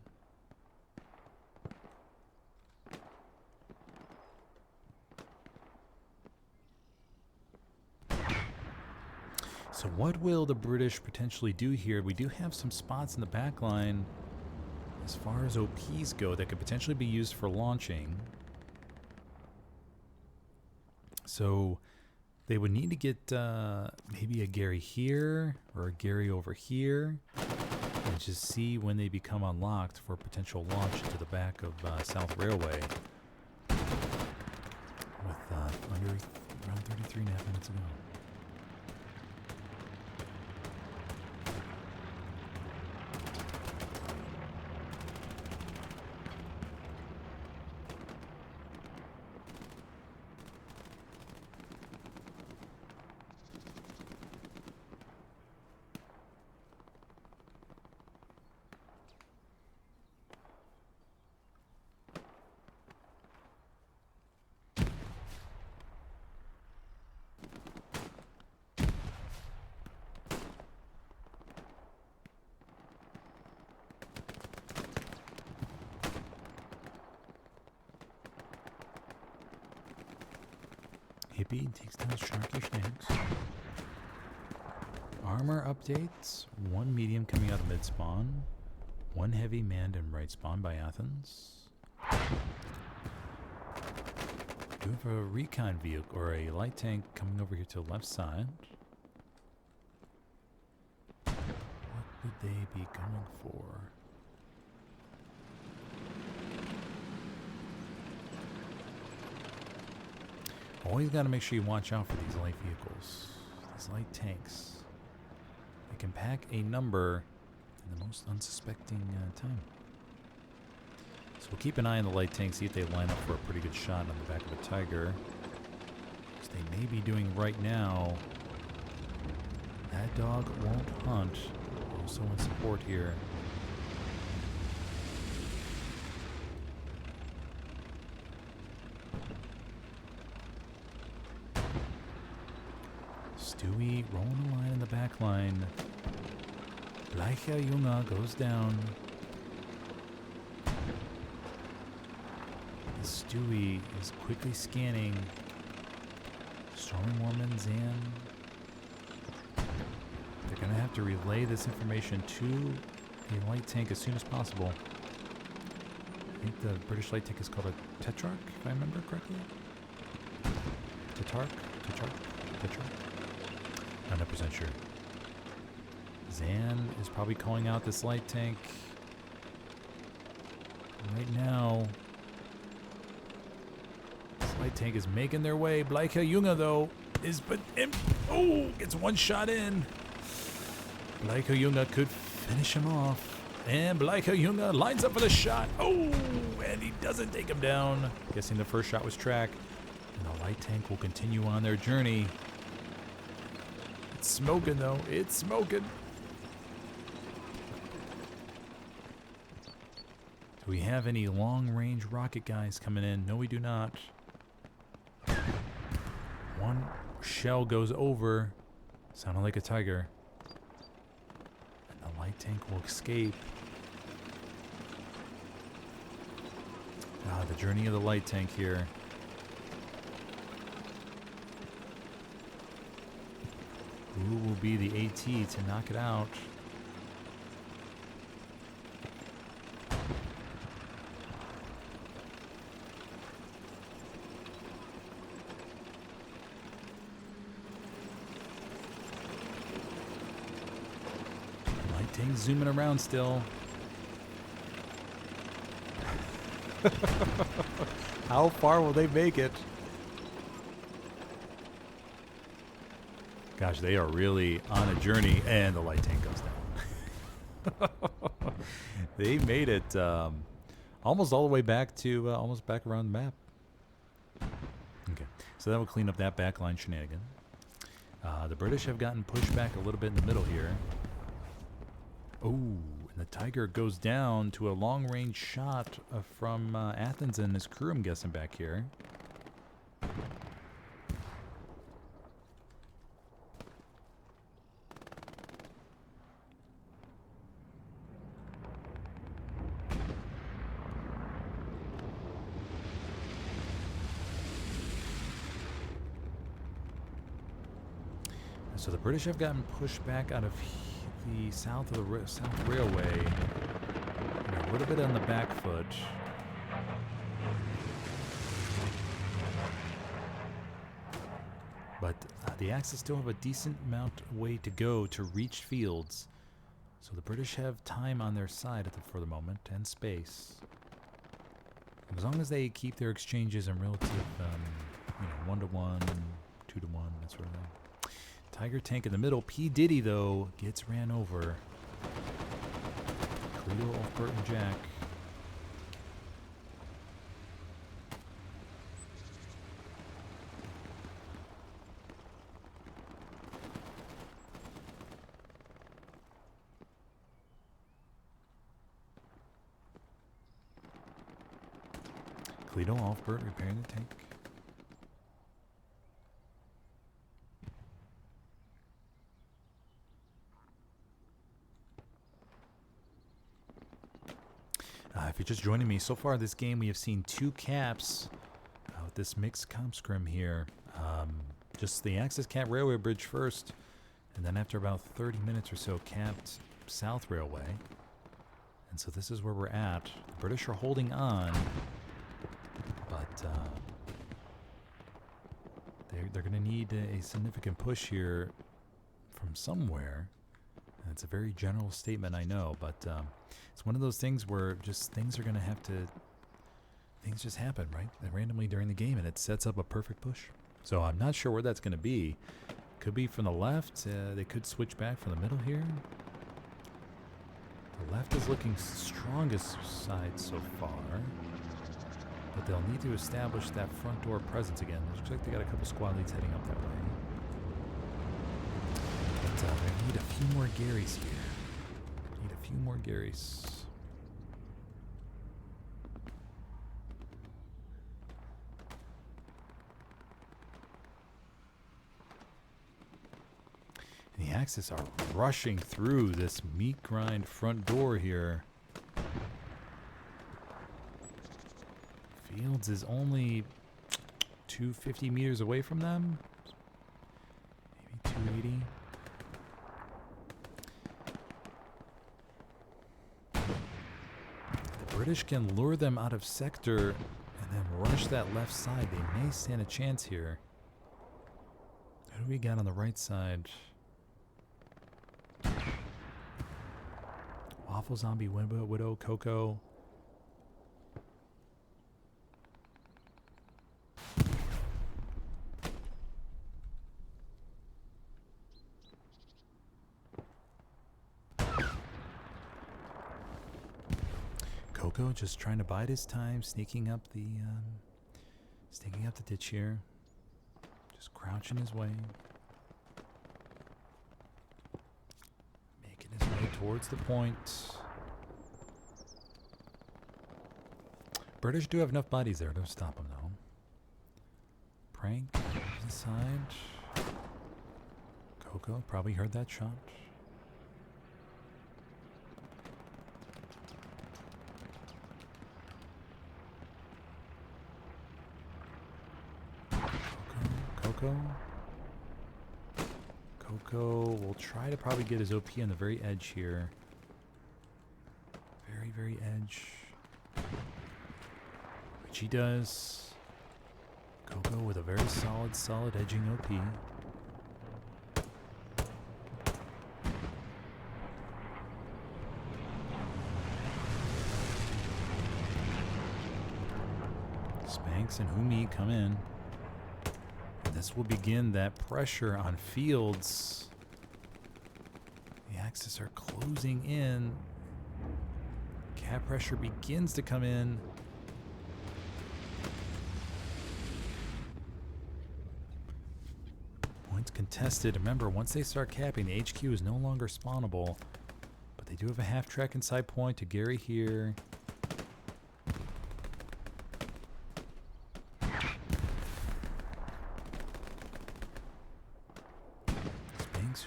So what will the British potentially do here? We do have some spots in the back line as far as OPs go that could potentially be used for launching. So they would need to get maybe a Gary here or a Gary over here and just see when they become unlocked for potential launch into the back of South Railway with around 33.5 minutes ago. Hippie takes down Sharky Shanks. Armor updates. 1 medium coming out of mid spawn. 1 heavy manned and right spawn by Athens. Do have a recon vehicle or a light tank coming over here to the left side. What would they be going for? Always got to make sure you watch out for these light vehicles, these light tanks. They can pack a number in the most unsuspecting time. So we'll keep an eye on the light tank, see if they line up for a pretty good shot on the back of a tiger. Which they may be doing right now. That dog won't hunt. Also in support here. Stewie rolling a line in the back line. Bleicher Junge goes down. Stewie is quickly scanning. Storming Warman, Zan. They're going to have to relay this information to the light tank as soon as possible. I think the British light tank is called a Tetrarch, if I remember correctly. Tetrarch? Not 100% sure. Zan is probably calling out this light tank. Right now, this light tank is making their way. Bleicher Junge, though, is gets one shot in. Bleicher Junge could finish him off. And Bleicher Junge lines up for the shot. Oh, and he doesn't take him down. Guessing the first shot was track. And the light tank will continue on their journey. It's smoking, though. It's smoking. Do we have any long-range rocket guys coming in? No, we do not. One shell goes over. Sounded like a tiger. And the light tank will escape. The journey of the light tank here. Who will be the AT to knock it out? Light tank zooming around still. How far will they make it? Gosh, they are really on a journey, and the light tank goes down. They made it almost all the way back to almost back around the map. Okay, so that will clean up that backline shenanigan. The British have gotten pushed back a little bit in the middle here. Oh, and the Tiger goes down to a long-range shot from Athens and his crew, I'm guessing, back here. So the British have gotten pushed back out of the south of the South Railway, and a little bit on the back foot. But the Axis still have a decent amount of way to go to reach fields. So the British have time on their side for the moment, and space. As long as they keep their exchanges in relative, 1-to-1, 2-to-1, that sort of thing. Tiger tank in the middle. P. Diddy, though, gets ran over. Cleo off Bert and Jack. Cleo off Bert repairing the tank. If you're just joining me, so far this game we have seen 2 caps with this mixed comp scrim here. Just the Axis Cap Railway Bridge first, And then after about 30 minutes or so, capped South Railway. And so this is where we're at. The British are holding on, but they're going to need a significant push here from somewhere. And it's a very general statement, I know, but it's one of those things where just things just happen, right? Randomly during the game, and it sets up a perfect push. So I'm not sure where that's going to be. Could be from the left. They could switch back from the middle here. The left is looking strongest side so far, but they'll need to establish that front door presence again. Looks like they got a couple squad leads heading up that way. But they need a few more Garys here. Need a few more Garys. And the Axis are rushing through this meat grind front door here. Fields is only 250 meters away from them. Maybe 280. The British can lure them out of sector and then rush that left side. They may stand a chance here. Who do we got on the right side? Waffle Zombie, Widow, Coco. Coco just trying to bide his time, sneaking up the ditch here. Just crouching his way. Making his way towards the point. British do have enough bodies there to stop him though. Prank inside. Coco probably heard that shot. Coco will try to probably get his OP on the very edge here. Very, very edge. Which he does. Coco with a very solid edging OP. Spanx and Humi come in. This will begin that pressure on Fields. The Axis are closing in. Cap pressure begins to come in. Points contested. Remember, once they start capping, the HQ is no longer spawnable. But they do have a half track inside point to Gary here.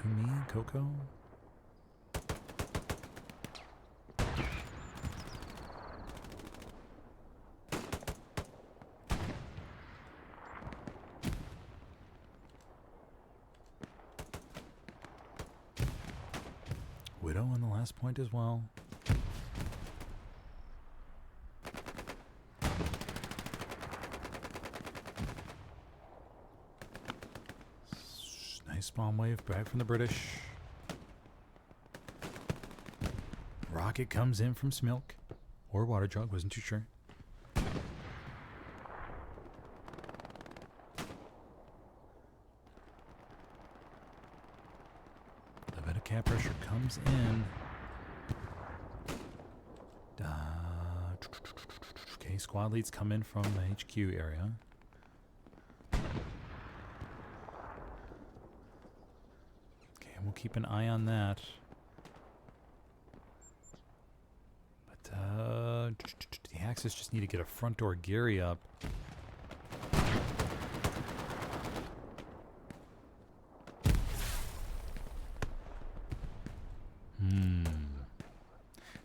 Humi and Coco. Widow on the last point as well. Nice spawn wave back from the British. Rocket comes in from Smilk. Or Water Jug, wasn't too sure. The bit of cap pressure comes in. Okay, squad leads come in from the HQ area. We'll keep an eye on that. But the Axis just need to get a front door Gary up.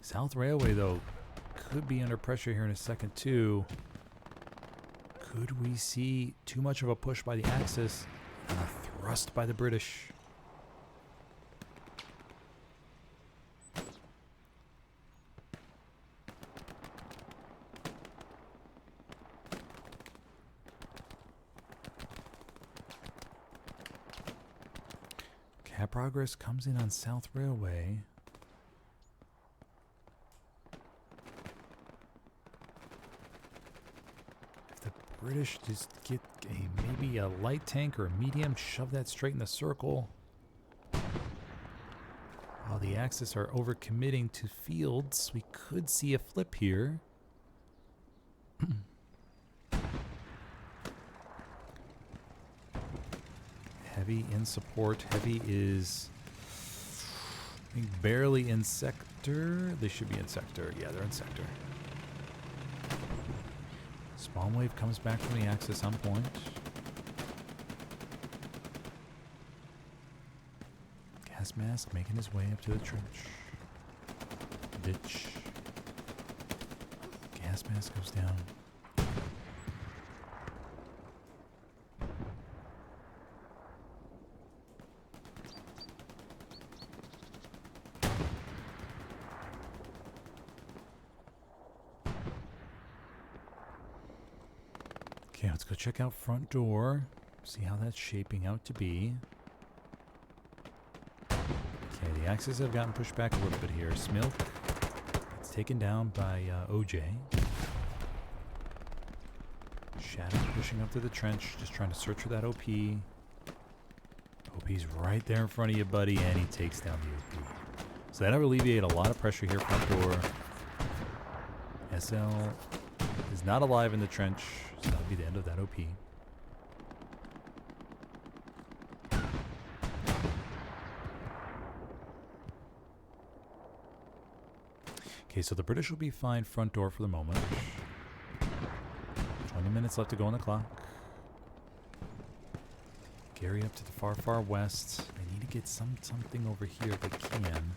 South Railway, though, could be under pressure here in a second, too. Could we see too much of a push by the Axis and a thrust by the British? Cat Progress comes in on South Railway. If the British just get maybe a light tank or a medium, shove that straight in the circle. While the Axis are overcommitting to fields, we could see a flip here. Heavy in support. Heavy is, I think, barely in sector. They should be in sector. Yeah, they're in sector. Spawn wave comes back from the Axis on point. Gas mask making his way up to the trench. Ditch. Gas mask goes down. Okay, let's go check out front door. See how that's shaping out to be. Okay, the Axis have gotten pushed back a little bit here. Smilk, it's taken down by OJ. Shadow pushing up to the trench, just trying to search for that OP. OP's right there in front of you, buddy, and he takes down the OP. So that'll alleviate a lot of pressure here front door. SL is not alive in the trench, so that'll be the end of that OP. Okay, so the British will be fine front door for the moment. 20 minutes left to go on the clock. Gary up to the far, far west. They need to get something over here if they can.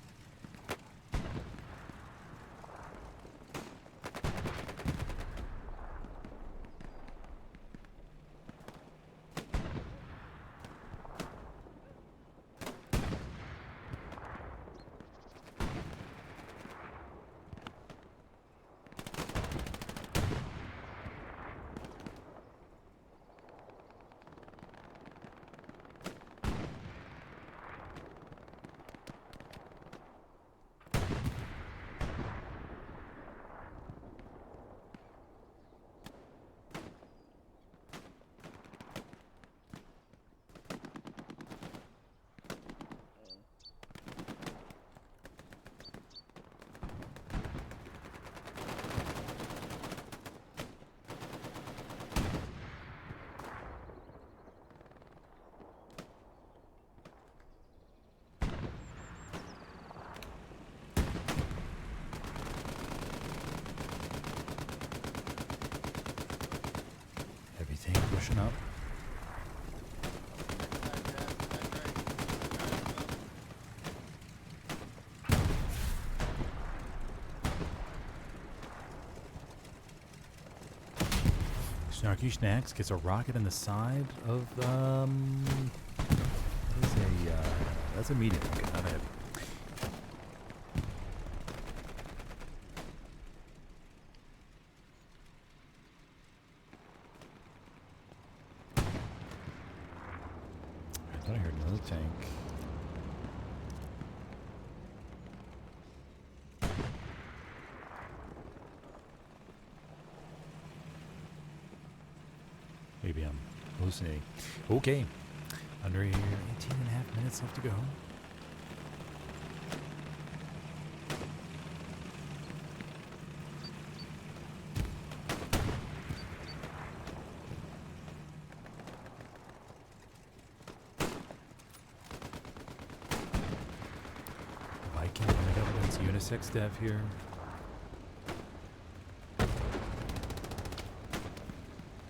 Pushing up. Snarky Snacks gets a rocket in the side of that's a medium rocket, not a heavy. I thought I heard another tank. Maybe I'm hallucinating. Okay. Under here, 18.5 minutes left to go. Viking right up against unisex dev here.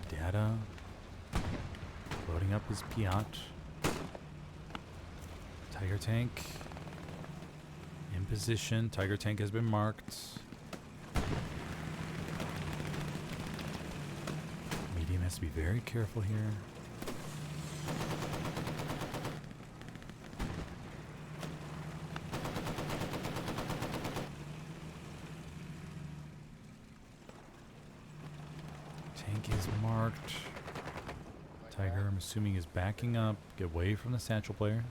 Data. Loading up his Piat. Tiger tank. In position. Tiger tank has been marked. Medium has to be very careful here. Tank is marked. Tiger, I'm assuming, is backing up. Get away from the satchel players.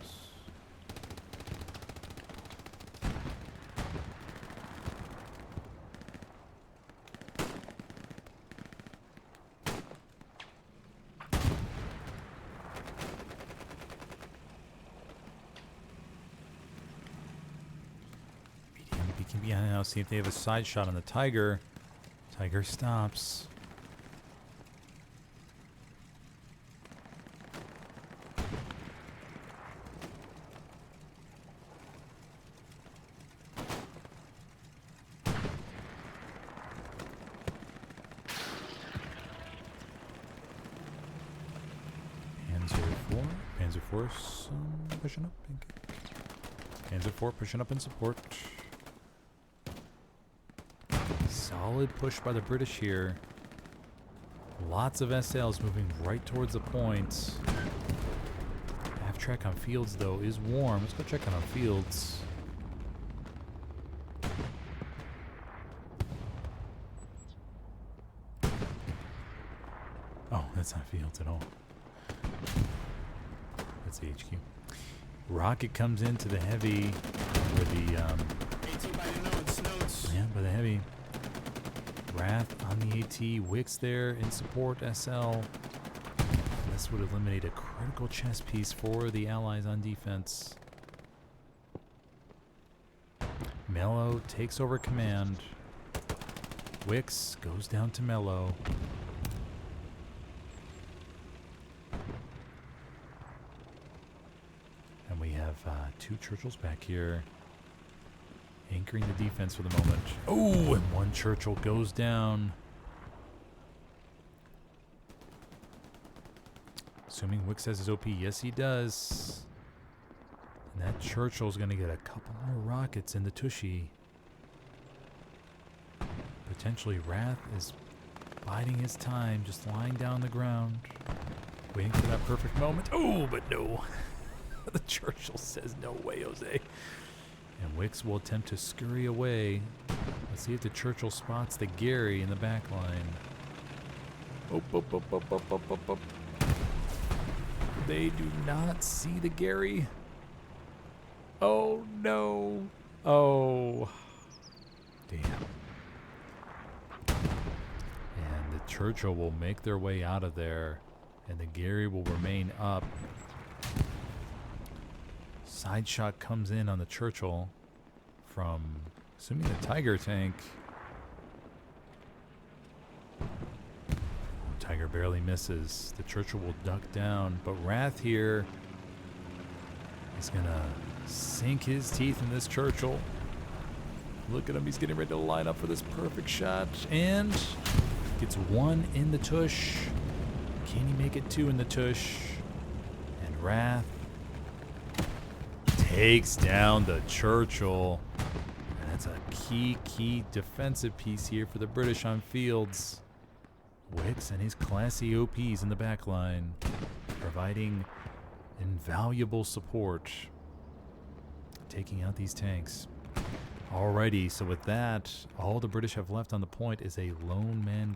Peeking behind now, see if they have a side shot on the Tiger. Tiger stops. Panzer 4 pushing up. Panzer 4 pushing up in support. Solid push by the British here. Lots of SLs moving right towards the point. Half track on Fields, though, is warm. Let's go check on Fields. Oh, that's not Fields at all. That's the HQ. Rocket comes into the heavy with the by the heavy. Wrath on the AT. Wicks there in support SL. This would eliminate a critical chess piece for the Allies on defense. Mello takes over command. Wicks goes down to Mello. And we have two Churchills back here. Anchoring the defense for the moment. Oh, and one Churchill goes down. Assuming Wicks has his OP. Yes, he does. And that Churchill's going to get a couple more rockets in the Tushy. Potentially Wrath is biding his time, just lying down on the ground. Waiting for that perfect moment. Oh, but no. The Churchill says, no way, Jose. And Wicks will attempt to scurry away. Let's see if the Churchill spots the Gary in the back line. Up. They do not see the Gary. Oh, no. Oh. Damn. And the Churchill will make their way out of there. And the Gary will remain up. Side shot comes in on the Churchill from, assuming the Tiger tank. Tiger barely misses. The Churchill will duck down, but Wrath here is going to sink his teeth in this Churchill. Look at him. He's getting ready to line up for this perfect shot. And gets one in the tush. Can he make it two in the tush? And Wrath takes down the Churchill. And that's a key defensive piece here for the British on Fields. Wicks and his classy OPs in the back line, providing invaluable support, taking out these tanks. Alrighty, so with that, all the British have left on the point is a lone man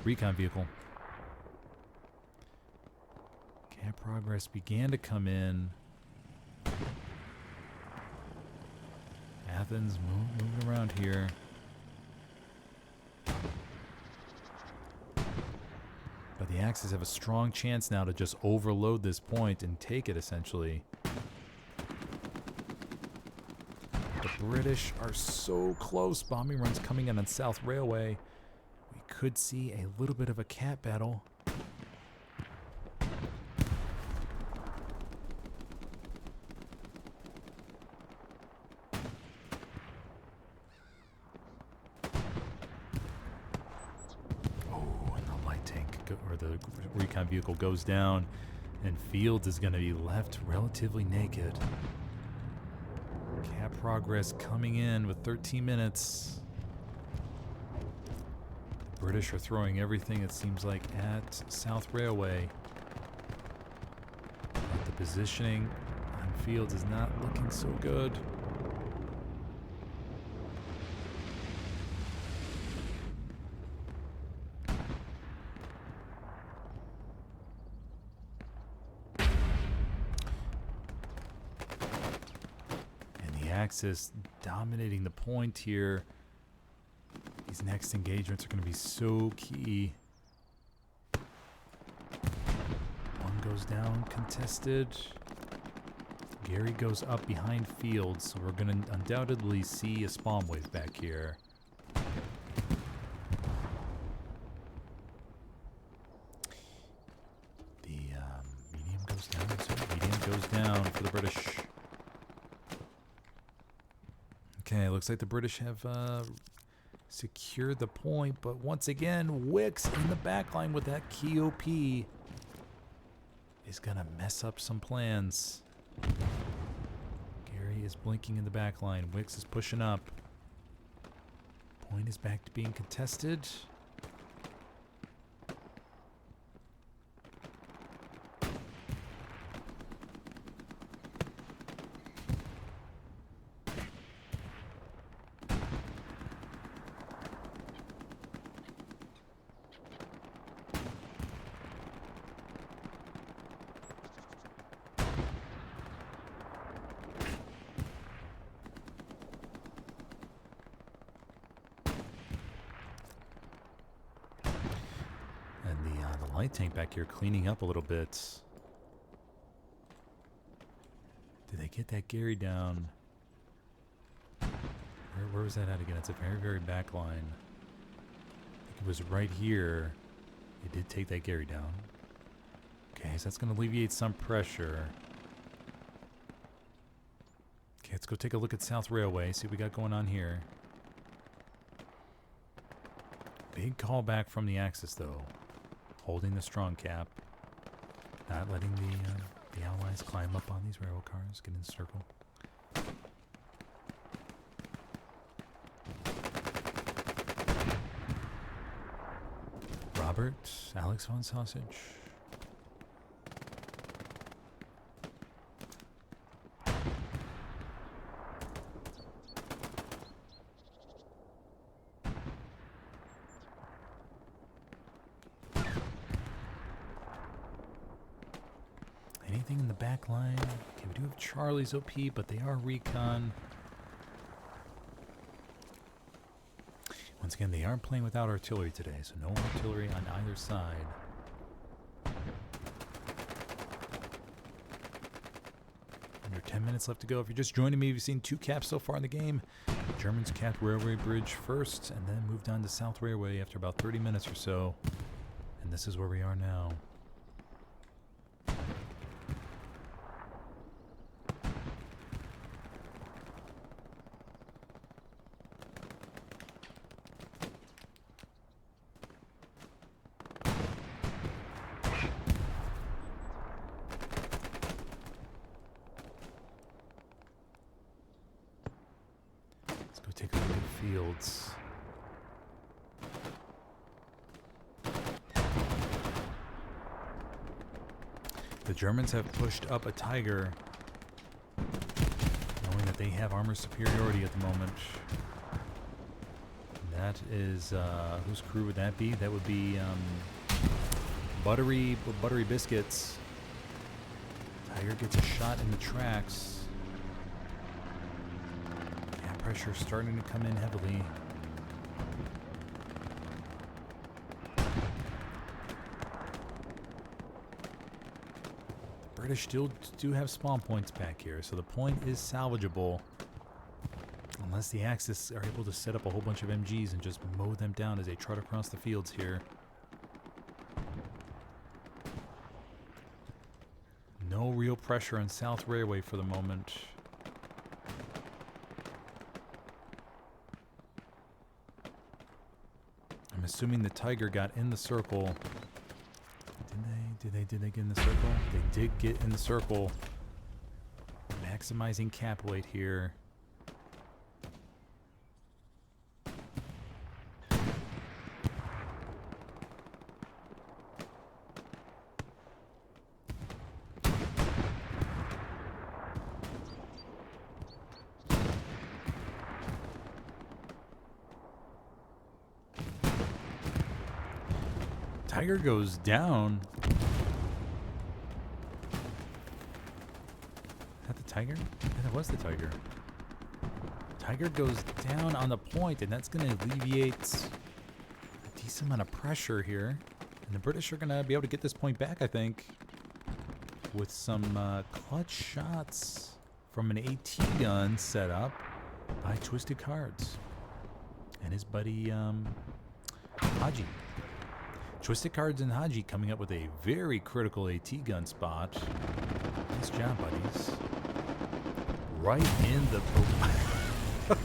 recon vehicle. Cap progress began to come in. Athens moving around here. But the Axis have a strong chance now to just overload this point and take it, essentially. The British are so close. Bombing runs coming in on South Railway. We could see a little bit of a cat battle. Or the recon vehicle goes down, and Fields is going to be left relatively naked. Cap progress coming in with 13 minutes. The British are throwing everything, it seems like, at South Railway. But the positioning on Fields is not looking so good. Axis dominating the point here. These next engagements are going to be so key. One goes down, contested. Gary goes up behind fields, so we're going to undoubtedly see a spawn wave back here. The medium goes down. So medium goes down for the British. Okay, looks like the British have secured the point, but once again, Wicks in the back line with that key OP is going to mess up some plans. Gary is blinking in the back line. Wicks is pushing up. Point is back to being contested. Light tank back here cleaning up a little bit. Did they get that Gary down? Where was that at again? It's a very, very back line. I think it was right here. They did take that Gary down. Okay, so that's going to alleviate some pressure. Okay, let's go take a look at South Railway, see what we got going on here. Big callback from the Axis, though. Holding the strong cap, not letting the allies climb up on these railroad cars, get in the circle. Robert, Alex von Sausage. Anything in the back line? Okay, we do have Charlie's OP, but they are recon. Once again, they aren't playing without artillery today, so no artillery on either side. Under 10 minutes left to go. If you're just joining me, you've seen 2 caps so far in the game. The Germans capped Railway Bridge first, and then moved on to South Railway after about 30 minutes or so. And this is where we are now. Take a look at fields. The Germans have pushed up a Tiger, knowing that they have armor superiority at the moment. And that is, whose crew would that be? That would be Buttery Biscuits. Tiger gets a shot in the tracks. Pressure starting to come in heavily. The British still do have spawn points back here, so the point is salvageable. Unless the Axis are able to set up a whole bunch of MGs and just mow them down as they trot across the fields here. No real pressure on South Railway for the moment. I'm assuming the Tiger got in the circle. Did they get in the circle? They did get in the circle. Maximizing cap weight here. Tiger goes down. Is that the Tiger? Yeah, that was the Tiger. Tiger goes down on the point, and that's going to alleviate a decent amount of pressure here. And the British are going to be able to get this point back, I think, with some clutch shots. from an AT gun set up by Twisted Cards and his buddy Haji. Twisted Cards and Haji coming up with a very critical AT gun spot. Nice job, buddies. Right in the...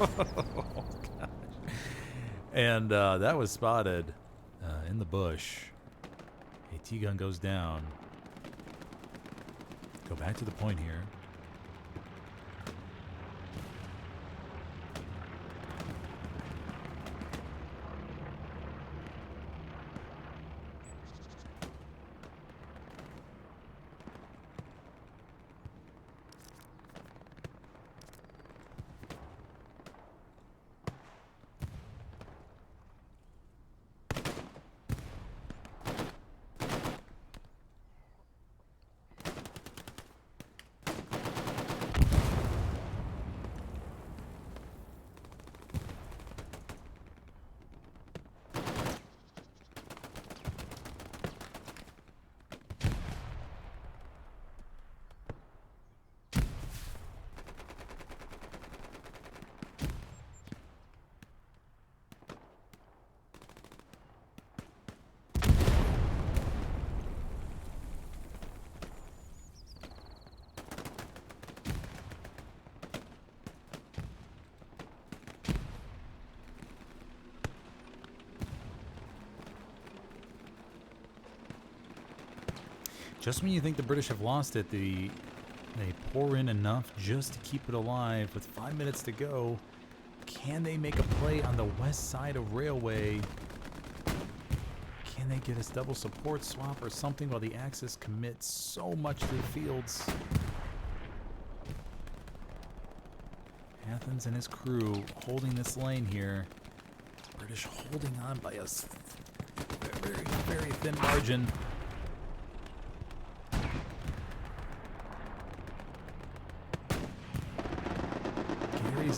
oh, gosh. And that was spotted in the bush. AT gun goes down. Go back to the point here. Just when you think the British have lost it, they pour in enough just to keep it alive. With 5 minutes to go, can they make a play on the west side of Railway? Can they get a double support swap or something while the Axis commits so much to the fields? Athens and his crew holding this lane here. British holding on by a very, very thin margin.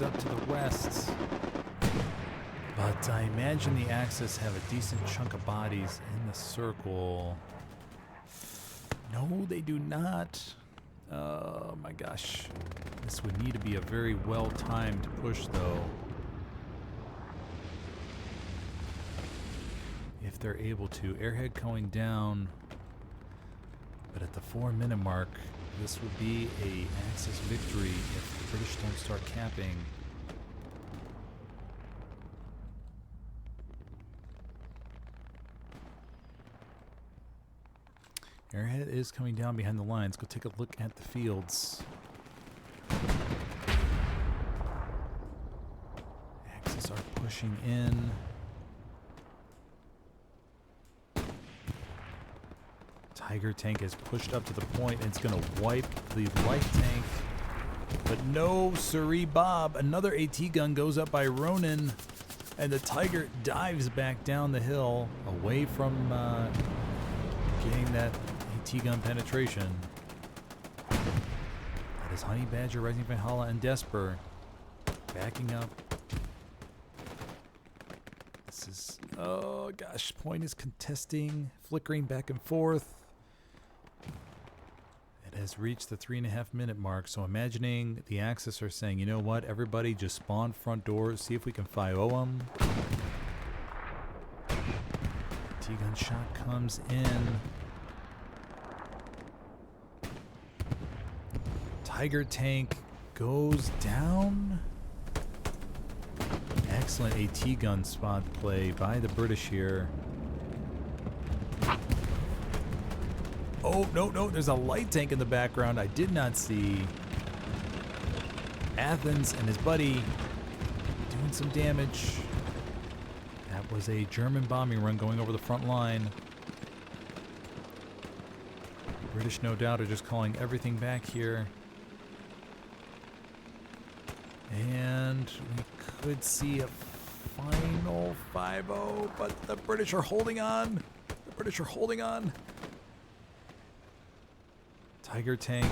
Up to the west, but I imagine the Axis have a decent chunk of bodies in the circle. No, they do not. Oh my gosh, this would need to be a very well-timed push though, if they're able to. Airhead going down, but at the 4-minute mark, this would be a Axis victory if the British don't start capping. Airhead is coming down behind the lines. Go take a look at the fields. Axis are pushing in. Tiger tank is pushed up to the point, and it's going to wipe the light tank. But no, siree, Bob. Another AT gun goes up by Ronan, and the Tiger dives back down the hill away from getting that AT gun penetration. That is Honey Badger, Rising Valhalla, and Desper backing up. This is, oh gosh, point is contesting, flickering back and forth. It has reached the 3.5-minute mark, so imagining the Axis are saying, you know what, everybody just spawn front doors, see if we can 5-0 them. T-gun shot comes in. Tiger tank goes down. Excellent AT gun spot play by the British here. Oh, no, there's a light tank in the background I did not see. Athens and his buddy doing some damage. That was a German bombing run going over the front line. British, no doubt, are just calling everything back here. And we could see a final 5-0, but the British are holding on. The British are holding on. Tiger tank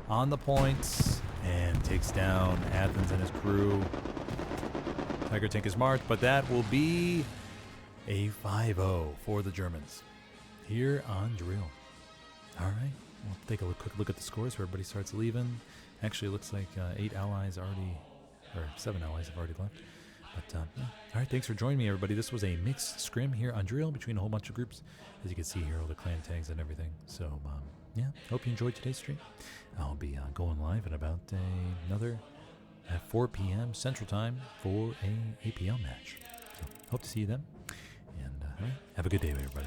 on the points and takes down Athens and his crew. Tiger tank is marked, but that will be a 5-0 for the Germans here on Driel. All right. we'll take a quick look at the scores where everybody starts leaving. Actually, it looks like 7 allies have already left. But, yeah. All right, thanks for joining me, everybody. This was a mixed scrim here on Driel between a whole bunch of groups. As you can see here, all the clan tags and everything. So, yeah, hope you enjoyed today's stream. I'll be going live at about another at 4 p.m. Central Time for a APL match. So, hope to see you then. And have a good day, everybody.